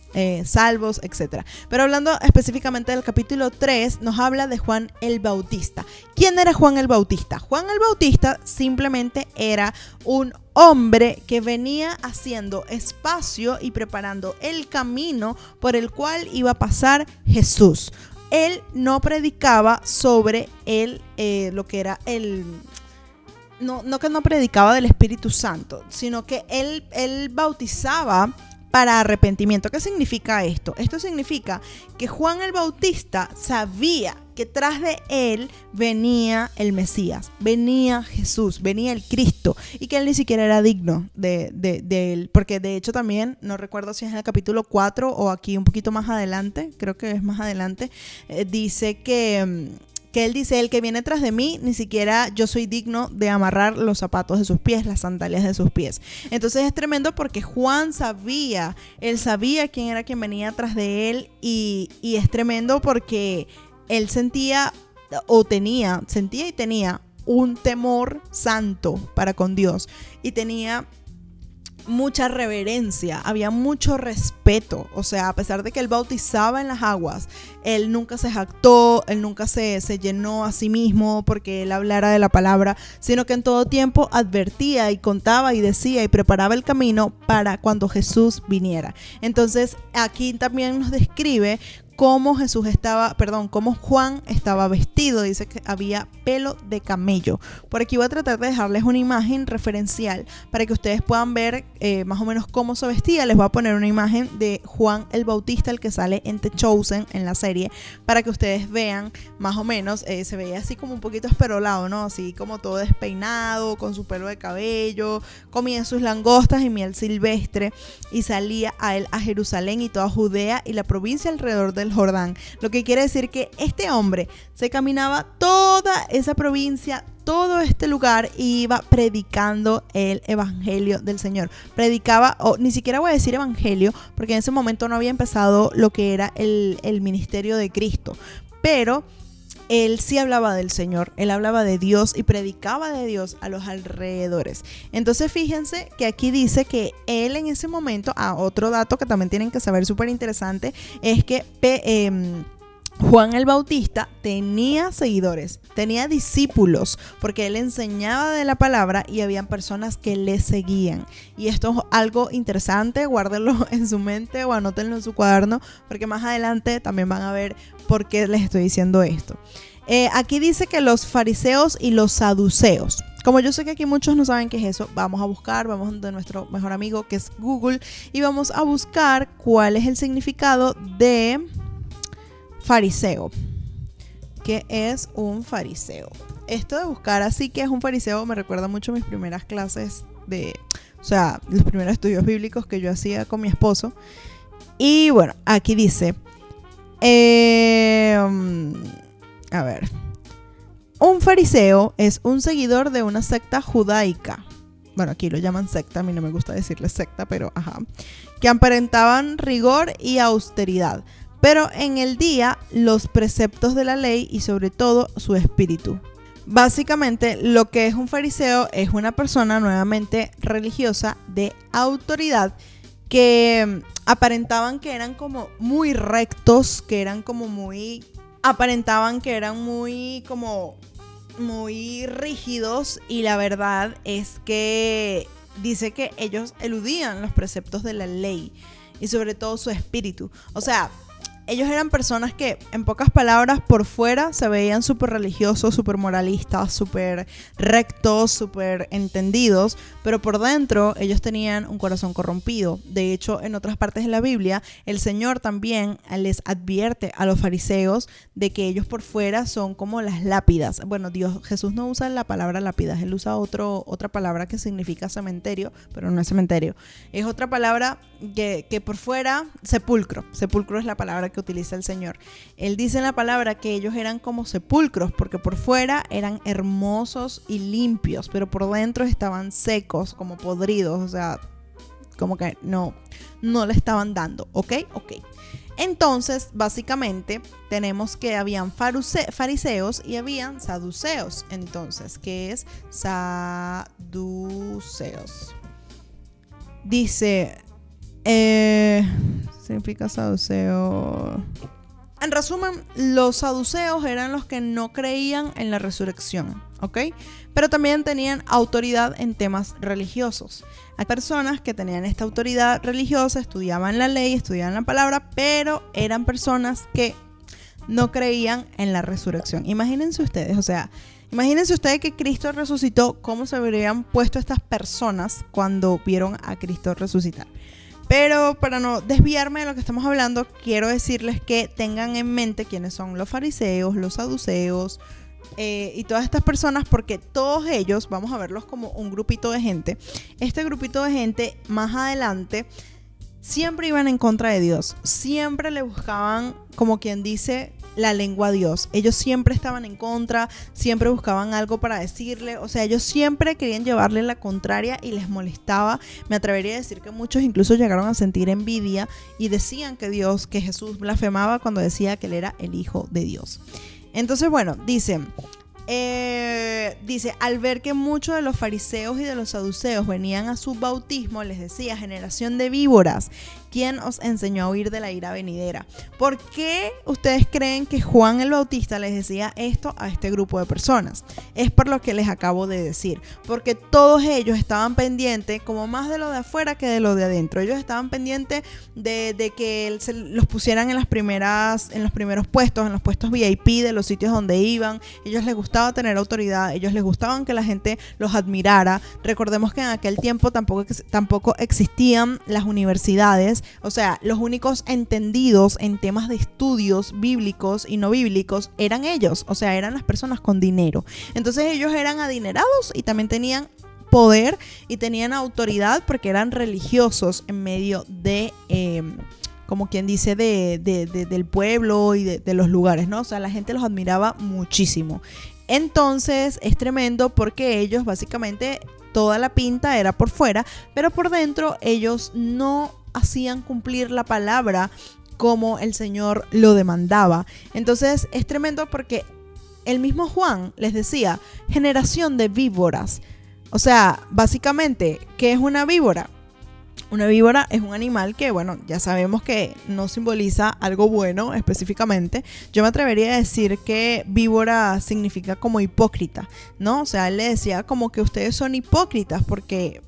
salvos, etc. Pero hablando específicamente del capítulo 3, nos habla de Juan el Bautista. ¿Quién era Juan el Bautista? Juan el Bautista simplemente era un hombre que venía haciendo espacio y preparando el camino por el cual iba a pasar Jesús. Él no predicaba sobre lo que era el... No que no predicaba del Espíritu Santo, sino que él bautizaba para arrepentimiento. ¿Qué significa esto? Esto significa que Juan el Bautista sabía que tras de él venía el Mesías, venía Jesús, venía el Cristo, y que él ni siquiera era digno de él, porque de hecho también, no recuerdo si es en el capítulo 4 o aquí un poquito más adelante, creo que es más adelante, dice que él dice, el que viene tras de mí, ni siquiera yo soy digno de amarrar los zapatos de sus pies, las sandalias de sus pies. Entonces es tremendo porque Juan sabía, él sabía quién era quien venía tras de él, y es tremendo porque él sentía y tenía un temor santo para con Dios, y tenía mucha reverencia, había mucho respeto. O sea, a pesar de que él bautizaba en las aguas, él nunca se jactó, él nunca se llenó a sí mismo porque él hablara de la palabra, sino que en todo tiempo advertía y contaba y decía y preparaba el camino para cuando Jesús viniera. Entonces aquí también nos describe cómo Juan estaba vestido. Dice que había pelo de camello. Por aquí voy a tratar de dejarles una imagen referencial para que ustedes puedan ver más o menos cómo se vestía. Les voy a poner una imagen de Juan el Bautista, el que sale en The Chosen, en la serie, para que ustedes vean más o menos. Se veía así como un poquito esperolado, ¿no? Así como todo despeinado, con su pelo de cabello, comía sus langostas y miel silvestre, y salía a él a Jerusalén y toda Judea y la provincia alrededor del Jordán. Lo que quiere decir que este hombre se caminaba toda esa provincia, todo este lugar, y iba predicando el evangelio del Señor. Predicaba, o ni siquiera voy a decir evangelio, porque en ese momento no había empezado lo que era el ministerio de Cristo, pero él sí hablaba del Señor, él hablaba de Dios y predicaba de Dios a los alrededores. Entonces fíjense que aquí dice que él en ese momento, otro dato que también tienen que saber súper interesante, es que Juan el Bautista tenía seguidores, tenía discípulos, porque él enseñaba de la palabra y habían personas que le seguían. Y esto es algo interesante, guárdenlo en su mente o anótenlo en su cuaderno, porque más adelante también van a ver por qué les estoy diciendo esto. Aquí dice que los fariseos y los saduceos. Como yo sé que aquí muchos no saben qué es eso, vamos de nuestro mejor amigo, que es Google, y vamos a buscar cuál es el significado de fariseo. ¿Qué es un fariseo? Esto de buscar así que es un fariseo me recuerda mucho a mis primeras clases los primeros estudios bíblicos que yo hacía con mi esposo. Y bueno, aquí dice, a ver, un fariseo es un seguidor de una secta judaica. Bueno, aquí lo llaman secta, a mí no me gusta decirle secta, pero que aparentaban rigor y austeridad, pero en el día los preceptos de la ley y sobre todo su espíritu. Básicamente lo que es un fariseo es una persona nuevamente religiosa de autoridad que aparentaban que eran como muy rectos, que eran como aparentaban que eran muy rígidos, y la verdad es que dice que ellos eludían los preceptos de la ley y sobre todo su espíritu. O sea, ellos eran personas que, en pocas palabras, por fuera se veían súper religiosos, súper moralistas, súper rectos, súper entendidos, pero por dentro ellos tenían un corazón corrompido. De hecho, en otras partes de la Biblia, el Señor también les advierte a los fariseos de que ellos por fuera son como las lápidas. Bueno, Jesús no usa la palabra lápidas, él usa otra palabra que significa cementerio, pero no es cementerio. Es otra palabra que por fuera, sepulcro. Sepulcro es la palabra que utiliza el Señor. Él dice en la palabra que ellos eran como sepulcros, porque por fuera eran hermosos y limpios, pero por dentro estaban secos, como podridos, o sea, como que no le estaban dando, ¿ok? Entonces, básicamente, tenemos que habían fariseos y habían saduceos. Entonces, ¿qué es saduceos? Dice, significa saduceo. En resumen, los saduceos eran los que no creían en la resurrección, ¿ok? Pero también tenían autoridad en temas religiosos. Hay personas que tenían esta autoridad religiosa, estudiaban la ley, estudiaban la palabra, pero eran personas que no creían en la resurrección. Imagínense ustedes que Cristo resucitó, ¿cómo se habrían puesto estas personas cuando vieron a Cristo resucitar? Pero para no desviarme de lo que estamos hablando, quiero decirles que tengan en mente quiénes son los fariseos, los saduceos y todas estas personas, porque todos ellos, vamos a verlos como un grupito de gente. Este grupito de gente más adelante siempre iban en contra de Dios, siempre le buscaban, como quien dice, la lengua a Dios. Ellos siempre estaban en contra, siempre buscaban algo para decirle, o sea, ellos siempre querían llevarle la contraria y les molestaba. Me atrevería a decir que muchos incluso llegaron a sentir envidia y decían que Jesús blasfemaba cuando decía que él era el Hijo de Dios. Entonces, bueno, dice, al ver que muchos de los fariseos y de los saduceos venían a su bautismo, les decía: generación de víboras, ¿quién os enseñó a huir de la ira venidera? ¿Por qué ustedes creen que Juan el Bautista les decía esto a este grupo de personas? Es por lo que les acabo de decir, porque todos ellos estaban pendientes, como más de lo de afuera que de lo de adentro. Ellos estaban pendientes de que los pusieran en los primeros puestos, en los puestos VIP de los sitios donde iban. Ellos les gustaba tener autoridad, ellos les gustaban que la gente los admirara. Recordemos que en aquel tiempo tampoco existían las universidades. O sea, los únicos entendidos en temas de estudios bíblicos y no bíblicos eran ellos, o sea, eran las personas con dinero. Entonces ellos eran adinerados y también tenían poder y tenían autoridad porque eran religiosos en medio de, como quien dice, del pueblo y de los lugares, ¿no? O sea, la gente los admiraba muchísimo. Entonces es tremendo porque ellos básicamente toda la pinta era por fuera, pero por dentro ellos no hacían cumplir la palabra como el Señor lo demandaba. Entonces es tremendo porque el mismo Juan les decía: generación de víboras. O sea, básicamente, ¿qué es una víbora? Una víbora es un animal que, bueno, ya sabemos que no simboliza algo bueno específicamente. Yo me atrevería a decir que víbora significa como hipócrita, ¿no? O sea, él le decía como que ustedes son hipócritas porque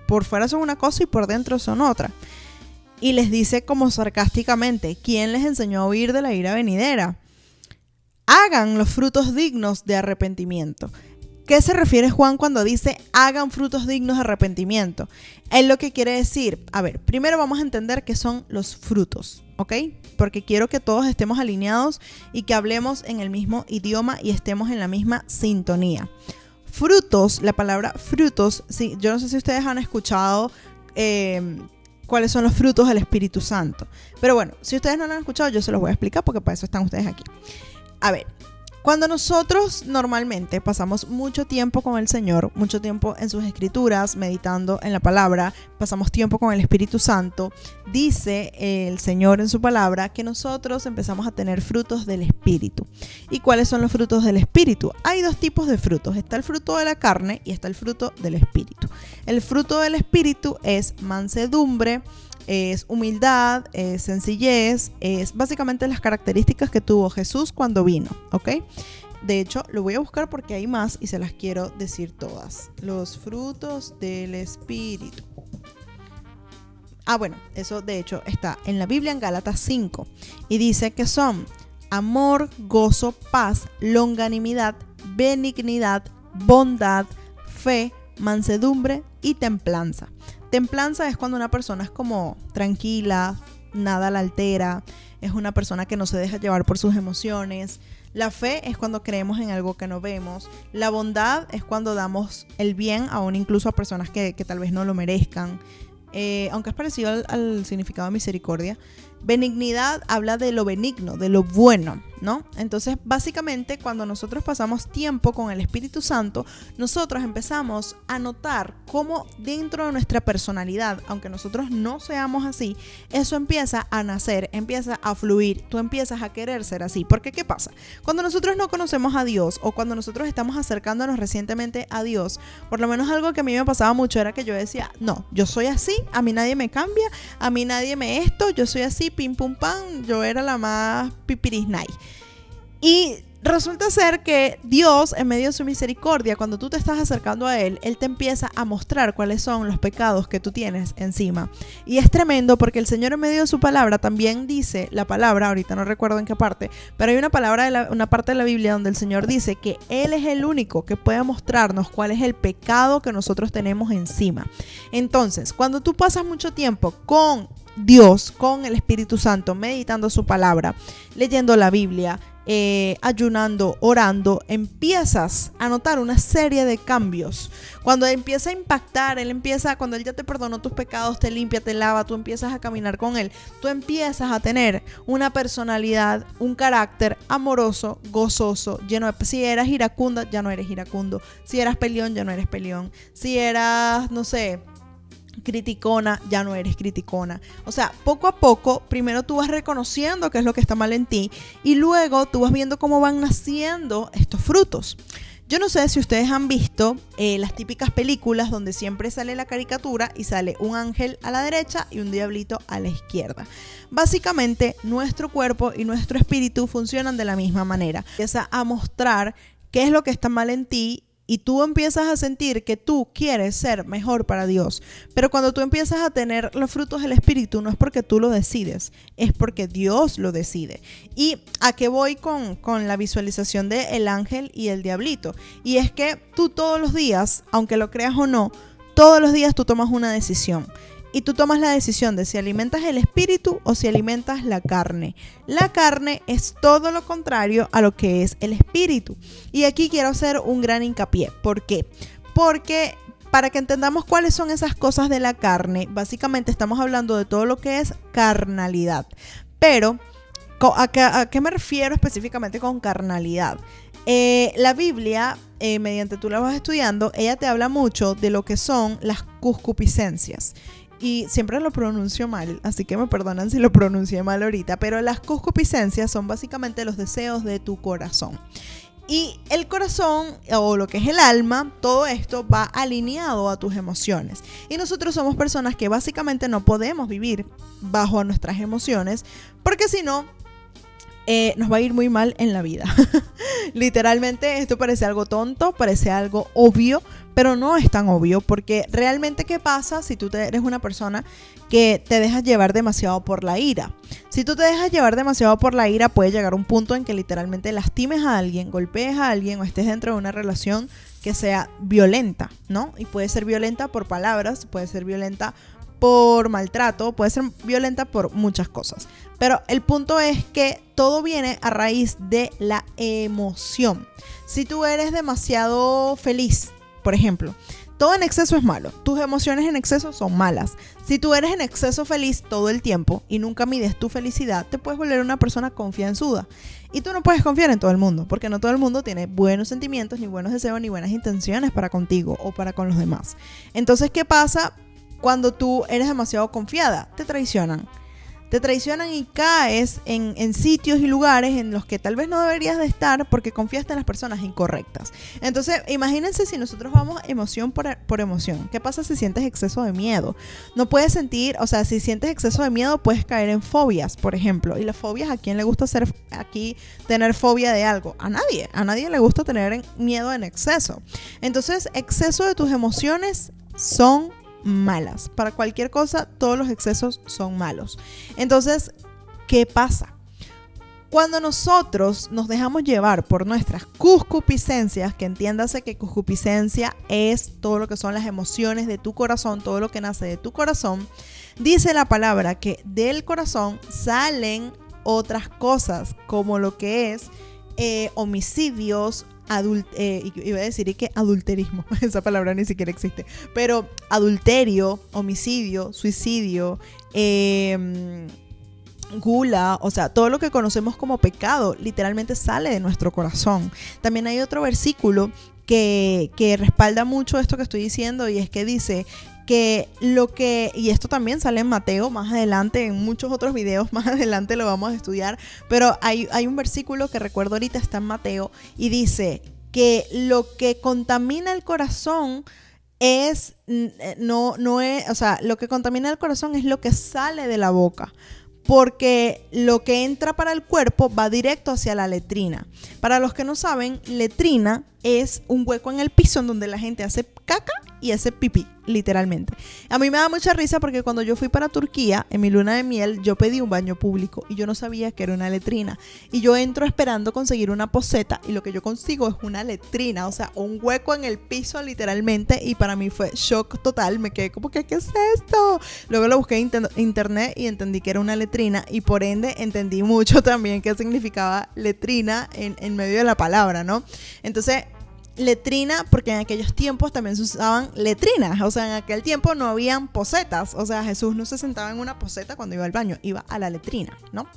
por fuera son una cosa y por dentro son otra. Y les dice como sarcásticamente: ¿quién les enseñó a huir de la ira venidera? Hagan los frutos dignos de arrepentimiento. ¿Qué se refiere Juan cuando dice hagan frutos dignos de arrepentimiento? Él lo que quiere decir, a ver, primero vamos a entender qué son los frutos, ¿ok? Porque quiero que todos estemos alineados y que hablemos en el mismo idioma y estemos en la misma sintonía. Frutos, la palabra frutos, sí, yo no sé si ustedes han escuchado cuáles son los frutos del Espíritu Santo. Pero bueno, si ustedes no lo han escuchado, yo se los voy a explicar porque para eso están ustedes aquí. A ver, cuando nosotros normalmente pasamos mucho tiempo con el Señor, mucho tiempo en sus escrituras, meditando en la palabra, pasamos tiempo con el Espíritu Santo, dice el Señor en su palabra que nosotros empezamos a tener frutos del Espíritu. ¿Y cuáles son los frutos del Espíritu? Hay dos tipos de frutos. Está el fruto de la carne y está el fruto del Espíritu. El fruto del Espíritu es mansedumbre, es humildad, es sencillez, es básicamente las características que tuvo Jesús cuando vino, ¿ok? De hecho, lo voy a buscar porque hay más y se las quiero decir todas. Los frutos del Espíritu. Bueno, eso de hecho está en la Biblia en Gálatas 5 y dice que son amor, gozo, paz, longanimidad, benignidad, bondad, fe, mansedumbre y templanza. Templanza es cuando una persona es como tranquila, nada la altera, es una persona que no se deja llevar por sus emociones. La fe es cuando creemos en algo que no vemos. La bondad es cuando damos el bien aún incluso a personas que tal vez no lo merezcan. Aunque es parecido al significado de misericordia. Benignidad habla de lo benigno, de lo bueno, ¿no? Entonces, básicamente, cuando nosotros pasamos tiempo con el Espíritu Santo, nosotros empezamos a notar cómo dentro de nuestra personalidad, aunque nosotros no seamos así, eso empieza a nacer, empieza a fluir, tú empiezas a querer ser así. Porque, ¿qué pasa? Cuando nosotros no conocemos a Dios o cuando nosotros estamos acercándonos recientemente a Dios, por lo menos algo que a mí me pasaba mucho era que yo decía, no, yo soy así, a mí nadie me cambia, a mí nadie me esto, yo soy así, pim pum pam, yo era la más pipirisnay. Y resulta ser que Dios, en medio de su misericordia, cuando tú te estás acercando a Él, Él te empieza a mostrar cuáles son los pecados que tú tienes encima. Y es tremendo porque el Señor en medio de su palabra también dice, la palabra, ahorita no recuerdo en qué parte, pero hay una palabra, una parte de la Biblia donde el Señor dice que Él es el único que puede mostrarnos cuál es el pecado que nosotros tenemos encima. Entonces, cuando tú pasas mucho tiempo con Dios, con el Espíritu Santo, meditando su palabra, leyendo la Biblia, ayunando, orando, empiezas a notar una serie de cambios. Cuando empieza a impactar, cuando Él ya te perdonó tus pecados, te limpia, te lava, tú empiezas a caminar con Él, tú empiezas a tener una personalidad, un carácter amoroso, gozoso, lleno de... Si eras iracunda, ya no eres iracundo. Si eras peleón, ya no eres peleón. Si eras, no sé, criticona, ya no eres criticona. O sea, poco a poco, primero tú vas reconociendo qué es lo que está mal en ti y luego tú vas viendo cómo van naciendo estos frutos. Yo no sé si ustedes han visto las típicas películas donde siempre sale la caricatura y sale un ángel a la derecha y un diablito a la izquierda. Básicamente, nuestro cuerpo y nuestro espíritu funcionan de la misma manera. Empieza a mostrar qué es lo que está mal en ti y tú empiezas a sentir que tú quieres ser mejor para Dios. Pero cuando tú empiezas a tener los frutos del Espíritu, no es porque tú lo decides, es porque Dios lo decide. ¿Y a qué voy con la visualización del ángel y el diablito? Y es que tú todos los días, aunque lo creas o no, todos los días tú tomas una decisión. Y tú tomas la decisión de si alimentas el espíritu o si alimentas la carne. La carne es todo lo contrario a lo que es el espíritu. Y aquí quiero hacer un gran hincapié. ¿Por qué? Porque para que entendamos cuáles son esas cosas de la carne, básicamente estamos hablando de todo lo que es carnalidad. Pero, ¿a qué me refiero específicamente con carnalidad? La Biblia, mediante tú la vas estudiando, ella te habla mucho de lo que son las concupiscencias. Y siempre lo pronuncio mal, así que me perdonan si lo pronuncié mal ahorita, pero las concupiscencias son básicamente los deseos de tu corazón. Y el corazón, o lo que es el alma, todo esto va alineado a tus emociones. Y nosotros somos personas que básicamente no podemos vivir bajo nuestras emociones, porque si no, nos va a ir muy mal en la vida. Literalmente esto parece algo tonto, parece algo obvio, pero no es tan obvio, porque realmente ¿qué pasa si tú eres una persona que te dejas llevar demasiado por la ira? Si tú te dejas llevar demasiado por la ira, puede llegar un punto en que literalmente lastimes a alguien, golpees a alguien o estés dentro de una relación que sea violenta, ¿no? Y puede ser violenta por palabras, puede ser violenta por maltrato, puede ser violenta por muchas cosas. Pero el punto es que todo viene a raíz de la emoción. Si tú eres demasiado feliz, por ejemplo, todo en exceso es malo. Tus emociones en exceso son malas. Si tú eres en exceso feliz todo el tiempo y nunca mides tu felicidad, te puedes volver una persona confianzuda. Y tú no puedes confiar en todo el mundo, porque no todo el mundo tiene buenos sentimientos, ni buenos deseos, ni buenas intenciones para contigo o para con los demás. Entonces, ¿qué pasa cuando tú eres demasiado confiada? Te traicionan. Te traicionan y caes en sitios y lugares en los que tal vez no deberías de estar porque confiaste en las personas incorrectas. Entonces, imagínense si nosotros vamos emoción por emoción. ¿Qué pasa si sientes exceso de miedo? No puedes sentir, o sea, si sientes exceso de miedo puedes caer en fobias, por ejemplo. Y las fobias, ¿a quién le gusta tener fobia de algo? A nadie le gusta tener miedo en exceso. Entonces, exceso de tus emociones son malas. Para cualquier cosa, todos los excesos son malos. Entonces, ¿qué pasa? Cuando nosotros nos dejamos llevar por nuestras concupiscencias, que entiéndase que concupiscencia es todo lo que son las emociones de tu corazón, todo lo que nace de tu corazón, dice la palabra que del corazón salen otras cosas, como lo que es homicidios, iba a decir que adulterismo, esa palabra ni siquiera existe, pero adulterio, homicidio, suicidio, gula, o sea, todo lo que conocemos como pecado literalmente sale de nuestro corazón. También hay otro versículo que respalda mucho esto que estoy diciendo, y es que dice que y esto también sale en Mateo más adelante, en muchos otros videos más adelante lo vamos a estudiar, pero hay un versículo que recuerdo ahorita, está en Mateo, y dice que lo que contamina el corazón es, o sea, lo que contamina el corazón es lo que sale de la boca. Porque lo que entra para el cuerpo va directo hacia la letrina. Para los que no saben, letrina es un hueco en el piso en donde la gente hace caca y hace pipí, literalmente. A mí me da mucha risa porque cuando yo fui para Turquía, en mi luna de miel, yo pedí un baño público y yo no sabía que era una letrina. Y yo entro esperando conseguir una poseta y lo que yo consigo es una letrina, o sea, un hueco en el piso literalmente, y para mí fue shock total. Me quedé como que, ¿qué es esto? Luego lo busqué en internet y entendí que era una letrina, y por ende entendí mucho también qué significaba letrina en medio de la palabra, ¿no? Entonces, letrina, porque en aquellos tiempos también se usaban letrinas, o sea, en aquel tiempo no habían posetas, o sea, Jesús no se sentaba en una poseta cuando iba al baño, iba a la letrina, ¿no?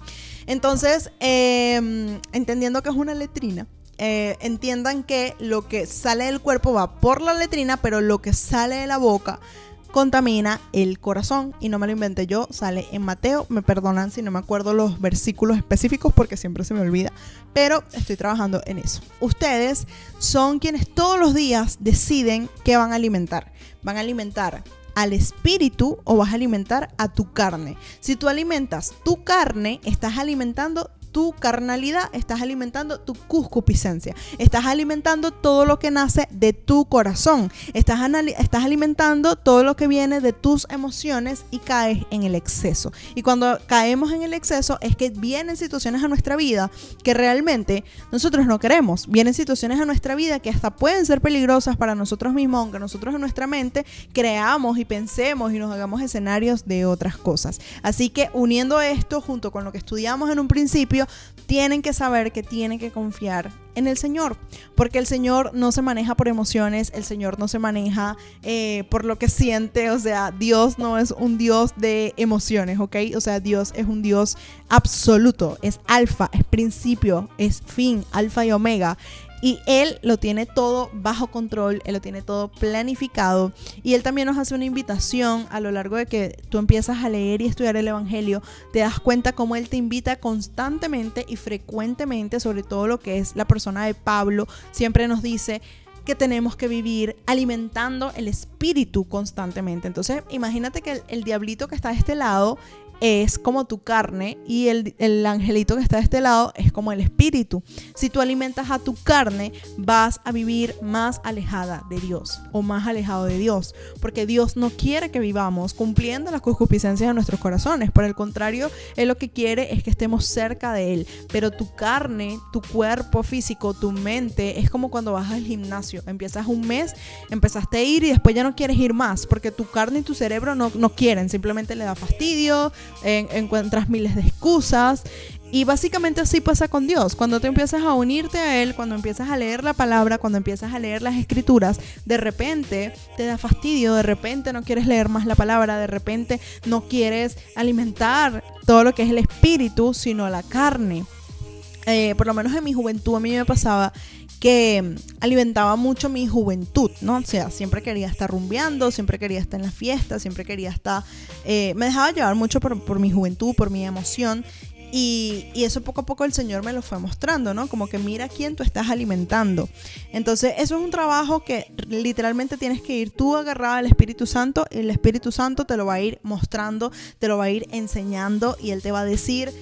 Entonces, entendiendo que es una letrina, entiendan que lo que sale del cuerpo va por la letrina, pero lo que sale de la boca contamina el corazón, y no me lo inventé yo, sale en Mateo. Me perdonan si no me acuerdo los versículos específicos porque siempre se me olvida, pero estoy trabajando en eso. Ustedes son quienes todos los días deciden qué van a alimentar. ¿Van a alimentar al espíritu o vas a alimentar a tu carne? Si tú alimentas tu carne, estás alimentando tu carnalidad, estás alimentando tu concupiscencia, estás alimentando todo lo que nace de tu corazón, estás alimentando todo lo que viene de tus emociones, y caes en el exceso. Y cuando caemos en el exceso es que vienen situaciones a nuestra vida que realmente nosotros no queremos. Vienen situaciones a nuestra vida que hasta pueden ser peligrosas para nosotros mismos, aunque nosotros en nuestra mente creamos y pensemos y nos hagamos escenarios de otras cosas. Así que uniendo esto junto con lo que estudiamos en un principio, tienen que saber que tienen que confiar en el Señor, porque el Señor no se maneja por emociones, el Señor no se maneja por lo que siente. O sea, Dios no es un Dios de emociones, ¿ok? O sea, Dios es un Dios absoluto, es alfa, es principio, es fin, alfa y omega. Y Él lo tiene todo bajo control, Él lo tiene todo planificado, y Él también nos hace una invitación a lo largo de que tú empiezas a leer y estudiar el Evangelio. Te das cuenta cómo Él te invita constantemente y frecuentemente, sobre todo lo que es la persona de Pablo, siempre nos dice que tenemos que vivir alimentando el espíritu constantemente. Entonces, imagínate que el diablito que está de este lado es como tu carne, y el angelito que está de este lado es como el espíritu. Si tú alimentas a tu carne, vas a vivir más alejada de Dios o más alejado de Dios, porque Dios no quiere que vivamos cumpliendo las concupiscencias de nuestros corazones. Por el contrario, Él lo que quiere es que estemos cerca de Él. Pero tu carne, tu cuerpo físico, tu mente, es como cuando vas al gimnasio. Empiezas un mes, empezaste a ir y después ya no quieres ir más, porque tu carne y tu cerebro no quieren, simplemente le da fastidio, encuentras miles de excusas. Y básicamente así pasa con Dios. Cuando te empiezas a unirte a Él, cuando empiezas a leer la palabra, cuando empiezas a leer las escrituras, de repente te da fastidio, de repente no quieres leer más la palabra, de repente no quieres alimentar todo lo que es el espíritu, sino la carne. Por lo menos en mi juventud a mí me pasaba que alimentaba mucho mi juventud, ¿no? O sea, siempre quería estar rumbeando, siempre quería estar en la fiesta, siempre quería estar... me dejaba llevar mucho por mi juventud, por mi emoción, y eso poco a poco el Señor me lo fue mostrando, ¿no? Como que mira quién tú estás alimentando. Entonces, eso es un trabajo que literalmente tienes que ir tú agarrada al Espíritu Santo, y el Espíritu Santo te lo va a ir mostrando, te lo va a ir enseñando, y Él te va a decir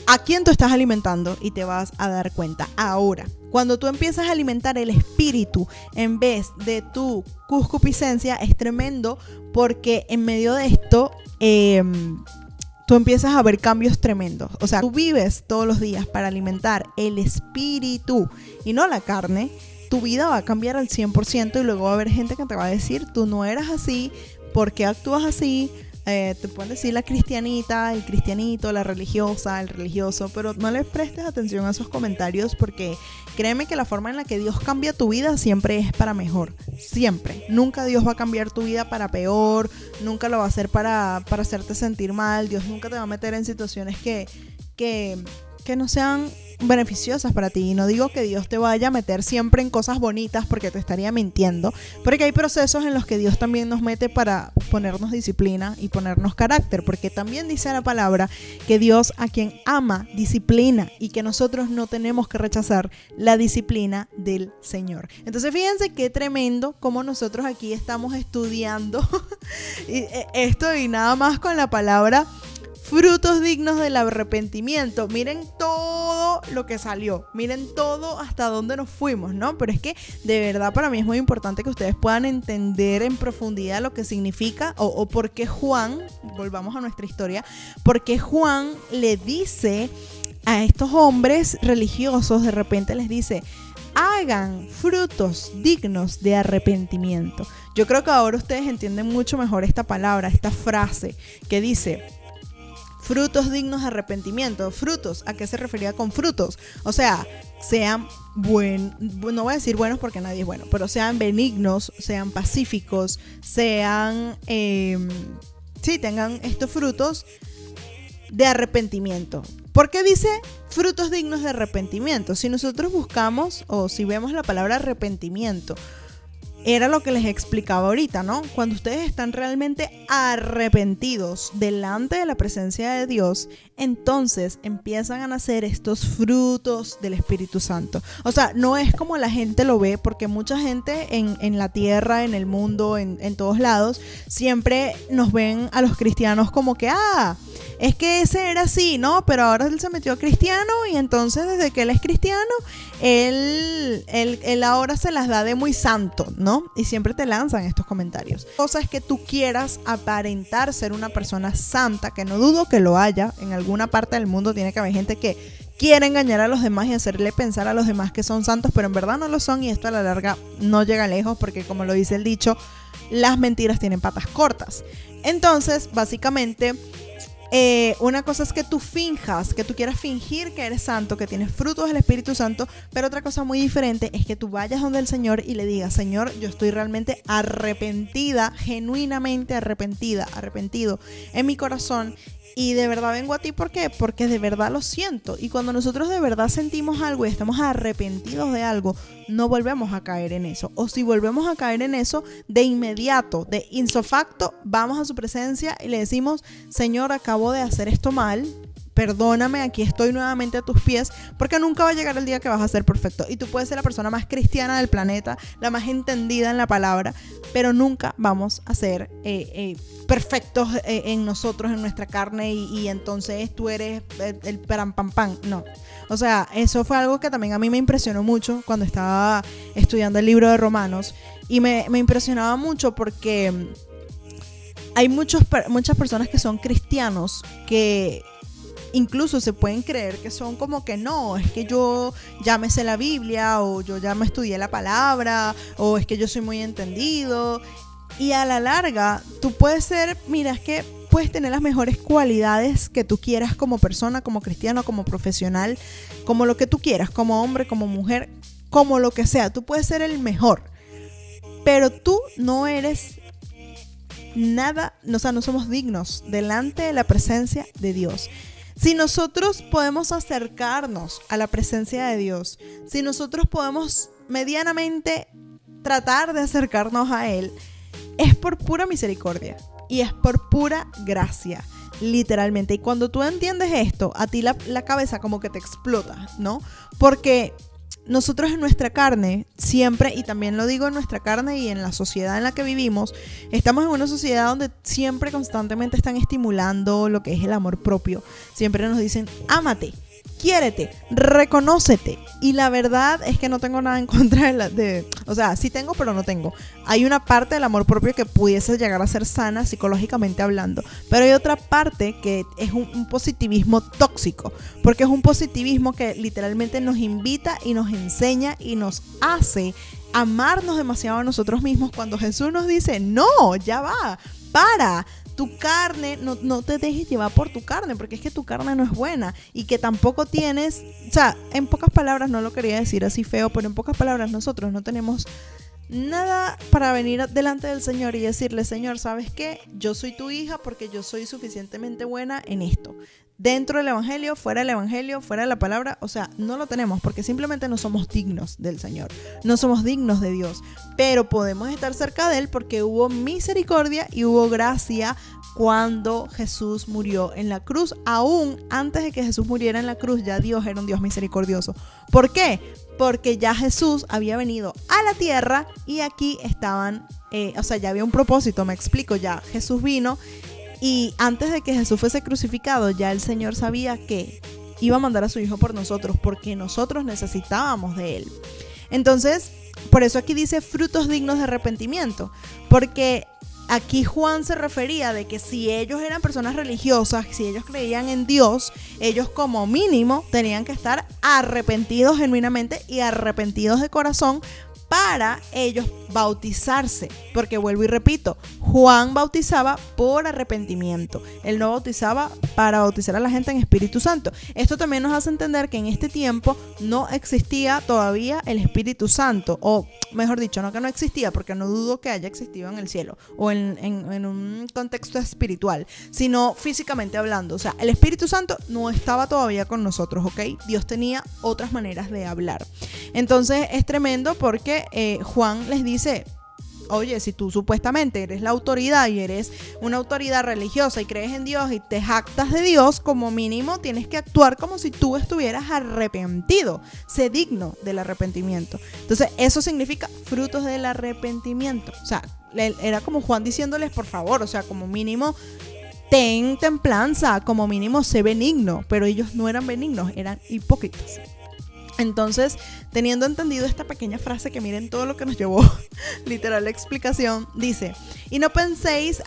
a quién tú estás alimentando y te vas a dar cuenta. Ahora, cuando tú empiezas a alimentar el espíritu en vez de tu concupiscencia, es tremendo, porque en medio de esto tú empiezas a ver cambios tremendos. O sea, tú vives todos los días para alimentar el espíritu y no la carne. Tu vida va a cambiar al 100% y luego va a haber gente que te va a decir, tú no eras así, ¿por qué actúas así? Te pueden decir la cristianita, el cristianito, la religiosa, el religioso, pero no les prestes atención a esos comentarios, porque créeme que la forma en la que Dios cambia tu vida siempre es para mejor, siempre. Nunca Dios va a cambiar tu vida para peor, nunca lo va a hacer para hacerte sentir mal. Dios nunca te va a meter en situaciones que no sean beneficiosas para ti. Y no digo que Dios te vaya a meter siempre en cosas bonitas, porque te estaría mintiendo, porque hay procesos en los que Dios también nos mete para ponernos disciplina y ponernos carácter, porque también dice la palabra que Dios a quien ama disciplina, y que nosotros no tenemos que rechazar la disciplina del Señor. Entonces fíjense qué tremendo como nosotros aquí estamos estudiando esto, y nada más con la palabra frutos dignos del arrepentimiento. Miren todo lo que salió, miren todo hasta dónde nos fuimos, ¿no? Pero es que de verdad para mí es muy importante que ustedes puedan entender en profundidad lo que significa o por qué Juan, volvamos a nuestra historia, por qué Juan le dice a estos hombres religiosos, de repente les dice, hagan frutos dignos de arrepentimiento. Yo creo que ahora ustedes entienden mucho mejor esta palabra, esta frase que dice frutos dignos de arrepentimiento. Frutos, ¿a qué se refería con frutos? O sea, sean no voy a decir buenos porque nadie es bueno, pero sean benignos, sean pacíficos, sean, tengan estos frutos de arrepentimiento. ¿Por qué dice frutos dignos de arrepentimiento? Si nosotros buscamos o si vemos la palabra arrepentimiento, era lo que les explicaba ahorita, ¿no? Cuando ustedes están realmente arrepentidos delante de la presencia de Dios, entonces empiezan a nacer estos frutos del Espíritu Santo. O sea, no es como la gente lo ve, porque mucha gente en la tierra, en el mundo, en todos lados, siempre nos ven a los cristianos como que, es que ese era así, ¿no? Pero ahora él se metió a cristiano y entonces desde que él es cristiano, él ahora se las da de muy santo, ¿no? Y siempre te lanzan estos comentarios. Cosa es que tú quieras aparentar ser una persona santa, que no dudo que lo haya. En alguna parte del mundo tiene que haber gente que quiere engañar a los demás y hacerle pensar a los demás que son santos, pero en verdad no lo son, y esto a la larga no llega lejos, porque como lo dice el dicho, las mentiras tienen patas cortas. Entonces, básicamente, una cosa es que tú finjas, que tú quieras fingir que eres santo, que tienes frutos del Espíritu Santo, pero otra cosa muy diferente es que tú vayas donde el Señor y le digas, Señor, yo estoy realmente arrepentida, genuinamente arrepentido en mi corazón, y de verdad vengo a ti. ¿Por qué? Porque de verdad lo siento. Y cuando nosotros de verdad sentimos algo y estamos arrepentidos de algo, no volvemos a caer en eso. O si volvemos a caer en eso, de inmediato, de ipso facto, vamos a su presencia y le decimos, Señor, acabo de hacer esto mal, perdóname, aquí estoy nuevamente a tus pies, porque nunca va a llegar el día que vas a ser perfecto. Y tú puedes ser la persona más cristiana del planeta, la más entendida en la palabra, pero nunca vamos a ser perfectos en nosotros, en nuestra carne, y entonces tú eres el pam pam pam. No. O sea, eso fue algo que también a mí me impresionó mucho cuando estaba estudiando el libro de Romanos, y me impresionaba mucho porque hay muchas personas que son cristianos que incluso se pueden creer que son como que no, es que yo ya me sé la Biblia, o yo ya me estudié la palabra, o es que yo soy muy entendido. Y a la larga, tú puedes ser, mira, es que puedes tener las mejores cualidades que tú quieras como persona, como cristiano, como profesional, como lo que tú quieras, como hombre, como mujer, como lo que sea. Tú puedes ser el mejor, pero tú no eres nada, o sea, no somos dignos delante de la presencia de Dios. Si nosotros podemos acercarnos a la presencia de Dios, si nosotros podemos medianamente tratar de acercarnos a Él, es por pura misericordia y es por pura gracia, literalmente. Y cuando tú entiendes esto, a ti la cabeza como que te explota, ¿no? Porque nosotros en nuestra carne siempre, y también lo digo en nuestra carne y en la sociedad en la que vivimos, estamos en una sociedad donde siempre constantemente están estimulando lo que es el amor propio. Siempre nos dicen, ámate, quiérete, reconócete. Y la verdad es que no tengo nada en contra o sea, sí tengo, pero no tengo. Hay una parte del amor propio que pudiese llegar a ser sana psicológicamente hablando, pero hay otra parte que es un positivismo tóxico, porque es un positivismo que literalmente nos invita y nos enseña y nos hace amarnos demasiado a nosotros mismos, cuando Jesús nos dice, no, ya va, para. Tu carne, no te dejes llevar por tu carne, porque es que tu carne no es buena y que tampoco tienes, o sea, en pocas palabras, no lo quería decir así feo, pero en pocas palabras nosotros no tenemos nada para venir delante del Señor y decirle, Señor, ¿sabes qué? Yo soy tu hija porque yo soy suficientemente buena en esto. Dentro del evangelio, fuera de la palabra, o sea, no lo tenemos porque simplemente no somos dignos del Señor, no somos dignos de Dios, pero podemos estar cerca de Él porque hubo misericordia y hubo gracia cuando Jesús murió en la cruz. Aún antes de que Jesús muriera en la cruz, ya Dios era un Dios misericordioso. ¿Por qué? Porque ya Jesús había venido a la tierra y aquí estaban, o sea, ya había un propósito, me explico, ya Jesús vino. Y antes de que Jesús fuese crucificado, ya el Señor sabía que iba a mandar a su Hijo por nosotros, porque nosotros necesitábamos de Él. Entonces, por eso aquí dice frutos dignos de arrepentimiento, porque aquí Juan se refería de que si ellos eran personas religiosas, si ellos creían en Dios, ellos como mínimo tenían que estar arrepentidos genuinamente y arrepentidos de corazón para ellos bautizarse, porque vuelvo y repito, Juan bautizaba por arrepentimiento, él no bautizaba para bautizar a la gente en Espíritu Santo. Esto también nos hace entender que en este tiempo no existía todavía el Espíritu Santo, o mejor dicho, no que no existía, porque no dudo que haya existido en el cielo o en un contexto espiritual, sino físicamente hablando. O sea, el Espíritu Santo no estaba todavía con nosotros, ¿ok? Dios tenía otras maneras de hablar. Entonces es tremendo porque Juan les dice, oye, si tú supuestamente eres la autoridad y eres una autoridad religiosa y crees en Dios y te jactas de Dios, como mínimo tienes que actuar como si tú estuvieras arrepentido. Sé digno del arrepentimiento. Entonces eso significa frutos del arrepentimiento. O sea, era como Juan diciéndoles, por favor, o sea, como mínimo ten templanza, como mínimo sé benigno. Pero ellos no eran benignos, eran hipócritas. Entonces, teniendo entendido esta pequeña frase, que miren todo lo que nos llevó literal la explicación, dice, y no penséis,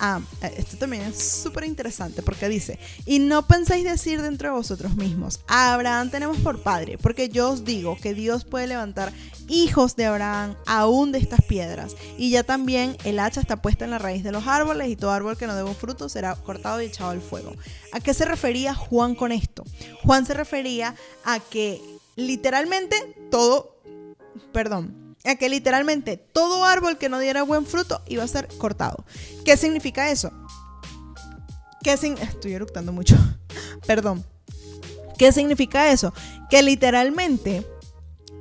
esto también es súper interesante porque dice, y no penséis decir dentro de vosotros mismos, a Abraham tenemos por padre, porque yo os digo que Dios puede levantar hijos de Abraham aún de estas piedras, y ya también el hacha está puesta en la raíz de los árboles, y todo árbol que no dé fruto será cortado y echado al fuego. ¿A qué se refería Juan con esto? Juan se refería a que literalmente todo árbol que no diera buen fruto iba a ser cortado. ¿Qué significa eso? Estoy eructando mucho. Perdón. ¿Qué significa eso? Que literalmente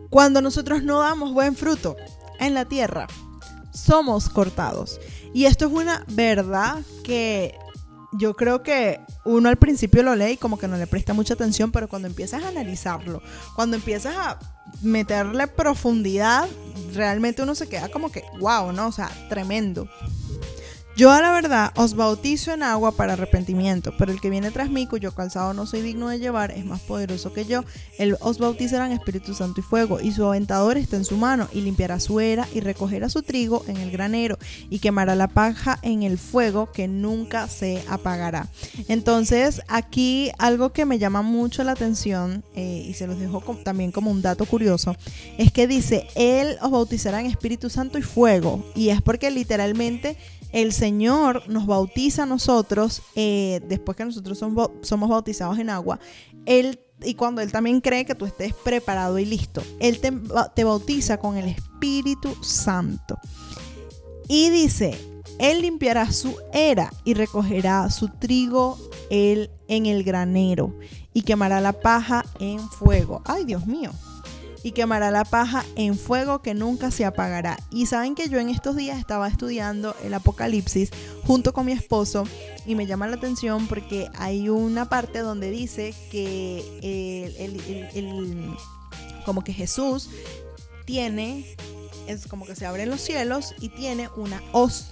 cuando nosotros no damos buen fruto en la tierra, somos cortados. Y esto es una verdad que yo creo que uno al principio lo lee y como que no le presta mucha atención, pero cuando empiezas a analizarlo, cuando empiezas a meterle profundidad, realmente uno se queda como que wow, ¿no? O sea, tremendo. Yo a la verdad os bautizo en agua para arrepentimiento, pero el que viene tras mí, cuyo calzado no soy digno de llevar, es más poderoso que yo. Él os bautizará en Espíritu Santo y fuego, y su aventador está en su mano, y limpiará su era, y recogerá su trigo en el granero, y quemará la paja en el fuego, que nunca se apagará. Entonces, aquí algo que me llama mucho la atención, y se los dejo también como un dato curioso, es que dice, Él os bautizará en Espíritu Santo y fuego, y es porque literalmente el Señor nos bautiza a nosotros, después que nosotros somos bautizados en agua, y cuando Él también cree que tú estés preparado y listo, Él te bautiza con el Espíritu Santo. Y dice, Él limpiará su era y recogerá su trigo en el granero, y quemará la paja en fuego. ¡Ay, Dios mío! Y quemará la paja en fuego, que nunca se apagará. Y saben que yo en estos días estaba estudiando el Apocalipsis junto con mi esposo, y me llama la atención porque hay una parte donde dice que como que Jesús es como que se abren los cielos y tiene una hoz.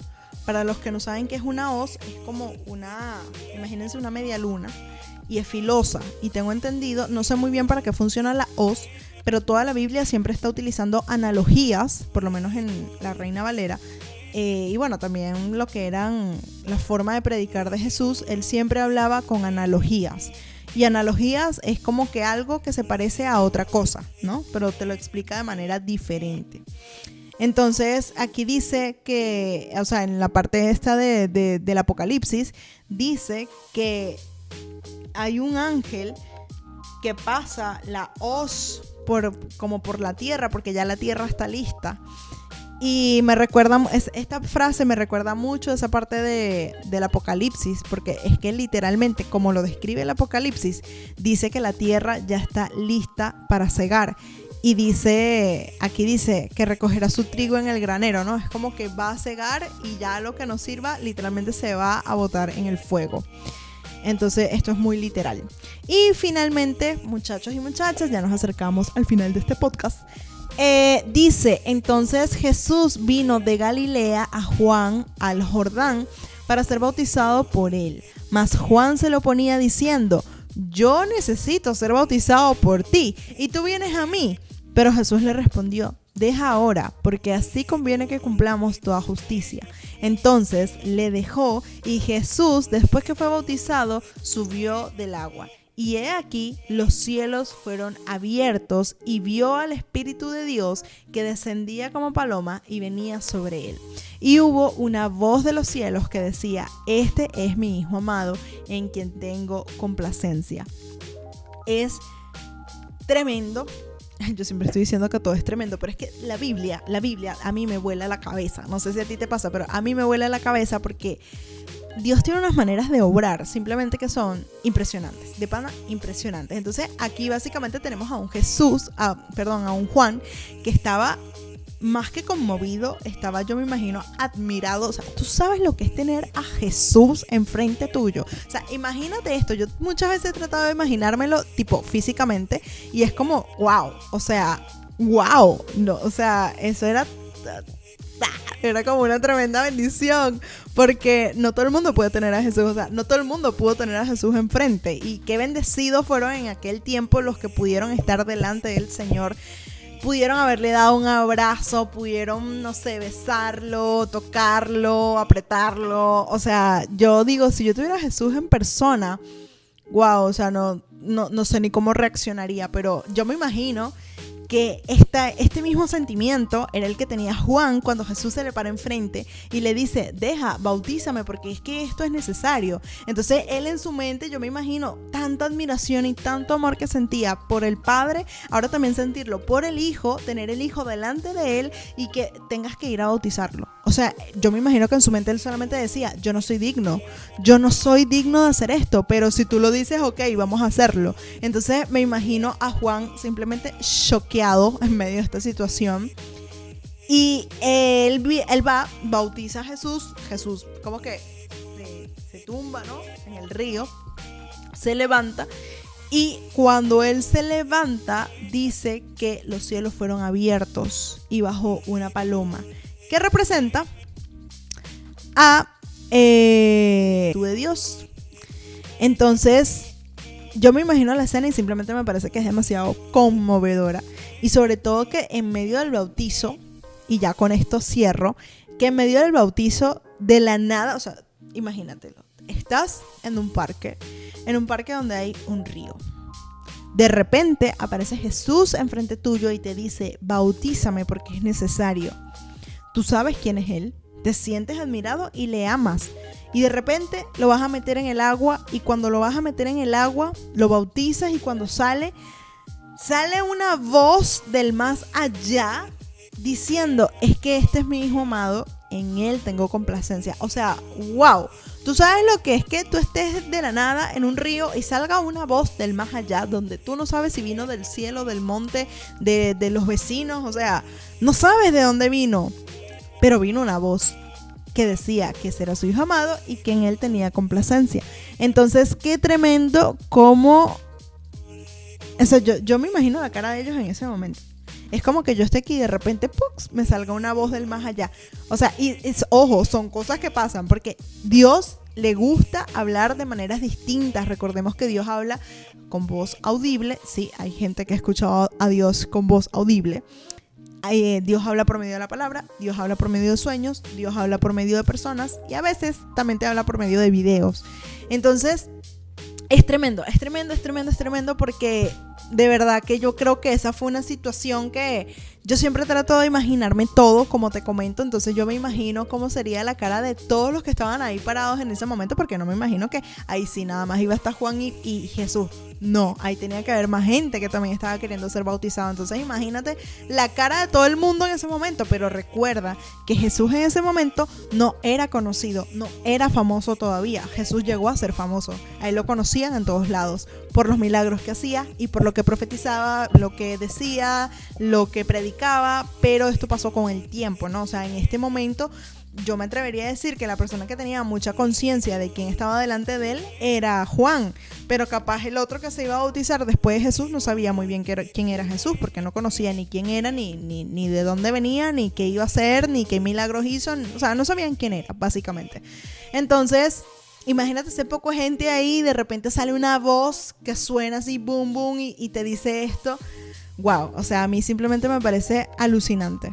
Para los que no saben qué es una hoz, es como imagínense una media luna y es filosa. Y tengo entendido, no sé muy bien para qué funciona la hoz, pero toda la Biblia siempre está utilizando analogías, por lo menos en la Reina Valera. Y bueno, también lo que eran la forma de predicar de Jesús, él siempre hablaba con analogías. Y analogías es como que algo que se parece a otra cosa, ¿no? Pero te lo explica de manera diferente. Entonces, aquí dice que, o sea, en la parte esta del Apocalipsis, dice que hay un ángel que pasa la hoz como por la tierra, porque ya la tierra está lista. Y esta frase me recuerda mucho esa parte del Apocalipsis, porque es que literalmente, como lo describe el Apocalipsis, dice que la tierra ya está lista para cegar. Y aquí dice que recogerá su trigo en el granero, ¿no? Es como que va a cegar y ya lo que nos sirva literalmente se va a botar en el fuego. Entonces esto es muy literal. Y finalmente, muchachos y muchachas, ya nos acercamos al final de este podcast. Dice, entonces Jesús vino de Galilea a Juan al Jordán para ser bautizado por él. Mas Juan se lo oponía diciendo, yo necesito ser bautizado por ti y tú vienes a mí. Pero Jesús le respondió, deja ahora, porque así conviene que cumplamos toda justicia. Entonces le dejó y Jesús, después que fue bautizado, subió del agua. Y he aquí, los cielos fueron abiertos y vio al Espíritu de Dios que descendía como paloma y venía sobre él. Y hubo una voz de los cielos que decía, este es mi Hijo amado, en quien tengo complacencia. Es tremendo. Yo siempre estoy diciendo que todo es tremendo, pero es que la Biblia a mí me vuela la cabeza. No sé si a ti te pasa, pero a mí me vuela la cabeza porque Dios tiene unas maneras de obrar simplemente que son impresionantes, de pana impresionantes. Entonces aquí básicamente tenemos a un Juan que estaba más que conmovido, estaba, yo me imagino, admirado. O sea, tú sabes lo que es tener a Jesús enfrente tuyo. O sea, imagínate esto. Yo muchas veces he tratado de imaginármelo tipo físicamente y es como, wow. O sea, wow. No, o sea, eso era como una tremenda bendición, porque no todo el mundo puede tener a Jesús, o sea, no todo el mundo pudo tener a Jesús enfrente. Y qué bendecidos fueron en aquel tiempo los que pudieron estar delante del Señor. Pudieron haberle dado un abrazo, pudieron, no sé, besarlo, tocarlo, apretarlo. O sea, yo digo, si yo tuviera a Jesús en persona, wow, o sea, no sé ni cómo reaccionaría, pero yo me imagino que este mismo sentimiento era el que tenía Juan cuando Jesús se le para enfrente y le dice, bautízame porque es que esto es necesario. Entonces él en su mente, yo me imagino tanta admiración y tanto amor que sentía por el Padre, ahora también sentirlo por el Hijo, tener el Hijo delante de él y que tengas que ir a bautizarlo. O sea, yo me imagino que en su mente él solamente decía, yo no soy digno de hacer esto, pero si tú lo dices, ok, vamos a hacerlo. Entonces me imagino a Juan simplemente choqueado en medio de esta situación. Y él va, bautiza a Jesús como que se tumba, ¿no? En el río, se levanta. Y cuando él se levanta, dice que los cielos fueron abiertos y bajó una paloma, que representa a de Dios. Entonces, yo me imagino la escena y simplemente me parece que es demasiado conmovedora. Y sobre todo que en medio del bautizo, y ya con esto cierro, que en medio del bautizo, de la nada, o sea, imagínatelo, estás en un parque donde hay un río. De repente aparece Jesús enfrente tuyo y te dice, bautízame porque es necesario. Tú sabes quién es Él, te sientes admirado y le amas. Y de repente lo vas a meter en el agua y cuando lo vas a meter en el agua, lo bautizas y cuando sale una voz del más allá diciendo, es que este es mi Hijo amado, en Él tengo complacencia. O sea, wow. Tú sabes lo que es que tú estés de la nada en un río y salga una voz del más allá, donde tú no sabes si vino del cielo, del monte, de los vecinos. O sea, no sabes de dónde vino, pero vino una voz que decía que ese era su Hijo amado y que en Él tenía complacencia. Entonces, qué tremendo cómo O sea, yo me imagino la cara de ellos en ese momento. Es como que yo esté aquí y de repente ¡pux!, me salga una voz del más allá. O sea, ojo, son cosas que pasan porque Dios le gusta hablar de maneras distintas. Recordemos que Dios habla con voz audible. Sí, hay gente que ha escuchado a Dios con voz audible. Dios habla por medio de la palabra, Dios habla por medio de sueños, Dios habla por medio de personas y a veces también te habla por medio de videos. Entonces, es tremendo porque de verdad que yo creo que esa fue una situación que yo siempre trato de imaginarme todo, como te comento. Entonces yo me imagino cómo sería la cara de todos los que estaban ahí parados en ese momento, porque no me imagino que ahí sí nada más iba a estar Juan y Jesús. No, ahí tenía que haber más gente que también estaba queriendo ser bautizado. Entonces imagínate la cara de todo el mundo en ese momento. Pero recuerda que Jesús en ese momento no era conocido, no era famoso todavía. Jesús llegó a ser famoso. A él lo conocían en todos lados por los milagros que hacía y por lo que profetizaba, lo que decía, lo que predicaba. Pero esto pasó con el tiempo, ¿no? O sea, en este momento yo me atrevería a decir que la persona que tenía mucha conciencia de quién estaba delante de él era Juan, pero capaz el otro que se iba a bautizar después de Jesús no sabía muy bien quién era Jesús, porque no conocía ni quién era, ni de dónde venía, ni qué iba a hacer, ni qué milagros hizo. O sea, no sabían quién era, básicamente. Entonces, imagínate ese poco gente ahí y de repente sale una voz que suena así, boom, boom, y te dice esto. Wow, o sea, a mí simplemente me parece alucinante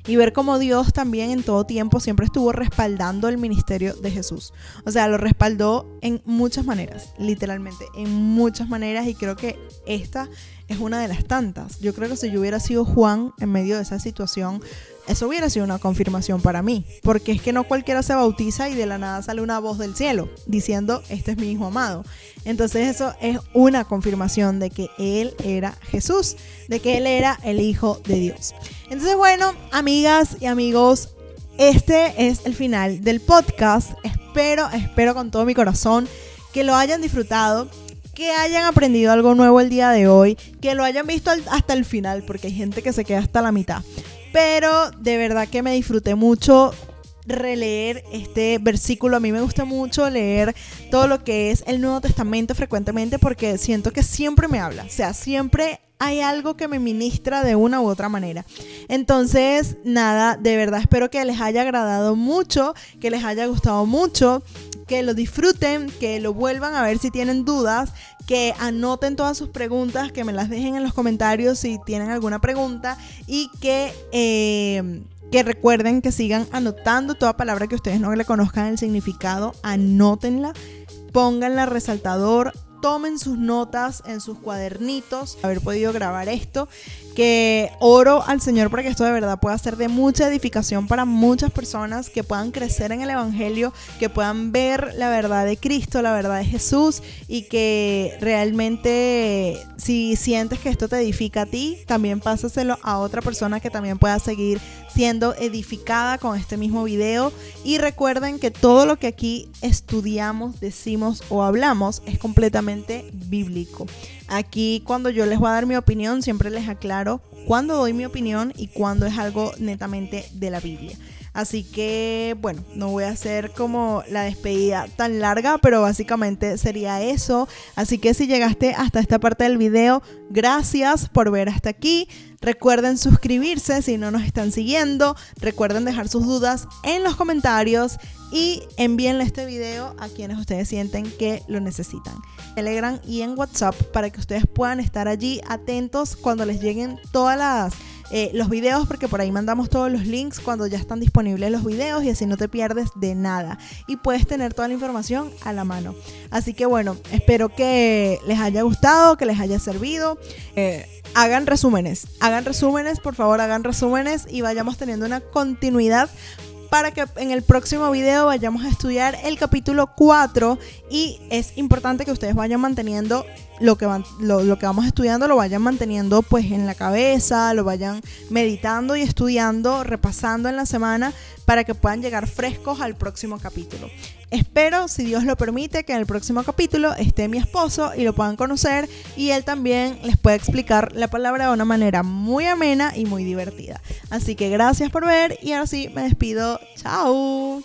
y ver cómo Dios también en todo tiempo siempre estuvo respaldando el ministerio de Jesús. O sea, lo respaldó en muchas maneras, literalmente, en muchas maneras, y creo que esta es una de las tantas. Yo creo que si yo hubiera sido Juan en medio de esa situación, eso hubiera sido una confirmación para mí, porque es que no cualquiera se bautiza y de la nada sale una voz del cielo diciendo, este es mi hijo amado. Entonces eso es una confirmación de que él era Jesús, de que él era el Hijo de Dios. Entonces, bueno, amigas y amigos, este es el final del podcast. Espero con todo mi corazón que lo hayan disfrutado, que hayan aprendido algo nuevo el día de hoy, que lo hayan visto hasta el final, porque hay gente que se queda hasta la mitad. Pero de verdad que me disfruté mucho releer este versículo. A mí me gusta mucho leer todo lo que es el Nuevo Testamento frecuentemente porque siento que siempre me habla. O sea, siempre hay algo que me ministra de una u otra manera. Entonces, nada, de verdad espero que les haya agradado mucho, que les haya gustado mucho, que lo disfruten, que lo vuelvan a ver si tienen dudas, que anoten todas sus preguntas, que me las dejen en los comentarios si tienen alguna pregunta y que recuerden que sigan anotando toda palabra que ustedes no le conozcan el significado, anótenla, pónganla resaltador, tomen sus notas en sus cuadernitos, haber podido grabar esto, que oro al Señor para que esto de verdad pueda ser de mucha edificación para muchas personas, que puedan crecer en el Evangelio, que puedan ver la verdad de Cristo, la verdad de Jesús, y que realmente si sientes que esto te edifica a ti, también pásaselo a otra persona que también pueda seguir siendo edificada con este mismo video. Y recuerden que todo lo que aquí estudiamos, decimos o hablamos es completamente bíblico. Aquí cuando yo les voy a dar mi opinión, siempre les aclaro cuándo doy mi opinión y cuándo es algo netamente de la Biblia. Así que, bueno, no voy a hacer como la despedida tan larga, pero básicamente sería eso. Así que si llegaste hasta esta parte del video, gracias por ver hasta aquí. Recuerden suscribirse si no nos están siguiendo. Recuerden dejar sus dudas en los comentarios y envíenle este video a quienes ustedes sienten que lo necesitan. Telegram y en WhatsApp para que ustedes puedan estar allí atentos cuando les lleguen todas los videos, porque por ahí mandamos todos los links cuando ya están disponibles los videos y así no te pierdes de nada y puedes tener toda la información a la mano. Así que bueno, espero que les haya gustado, que les haya servido. Hagan resúmenes, por favor, hagan resúmenes y vayamos teniendo una continuidad para que en el próximo video vayamos a estudiar el capítulo 4 y es importante que ustedes vayan manteniendo lo que vamos estudiando, lo vayan manteniendo pues en la cabeza, lo vayan meditando y estudiando, repasando en la semana para que puedan llegar frescos al próximo capítulo. Espero, si Dios lo permite, que en el próximo capítulo esté mi esposo y lo puedan conocer y él también les pueda explicar la palabra de una manera muy amena y muy divertida. Así que gracias por ver y ahora sí me despido. ¡Chao!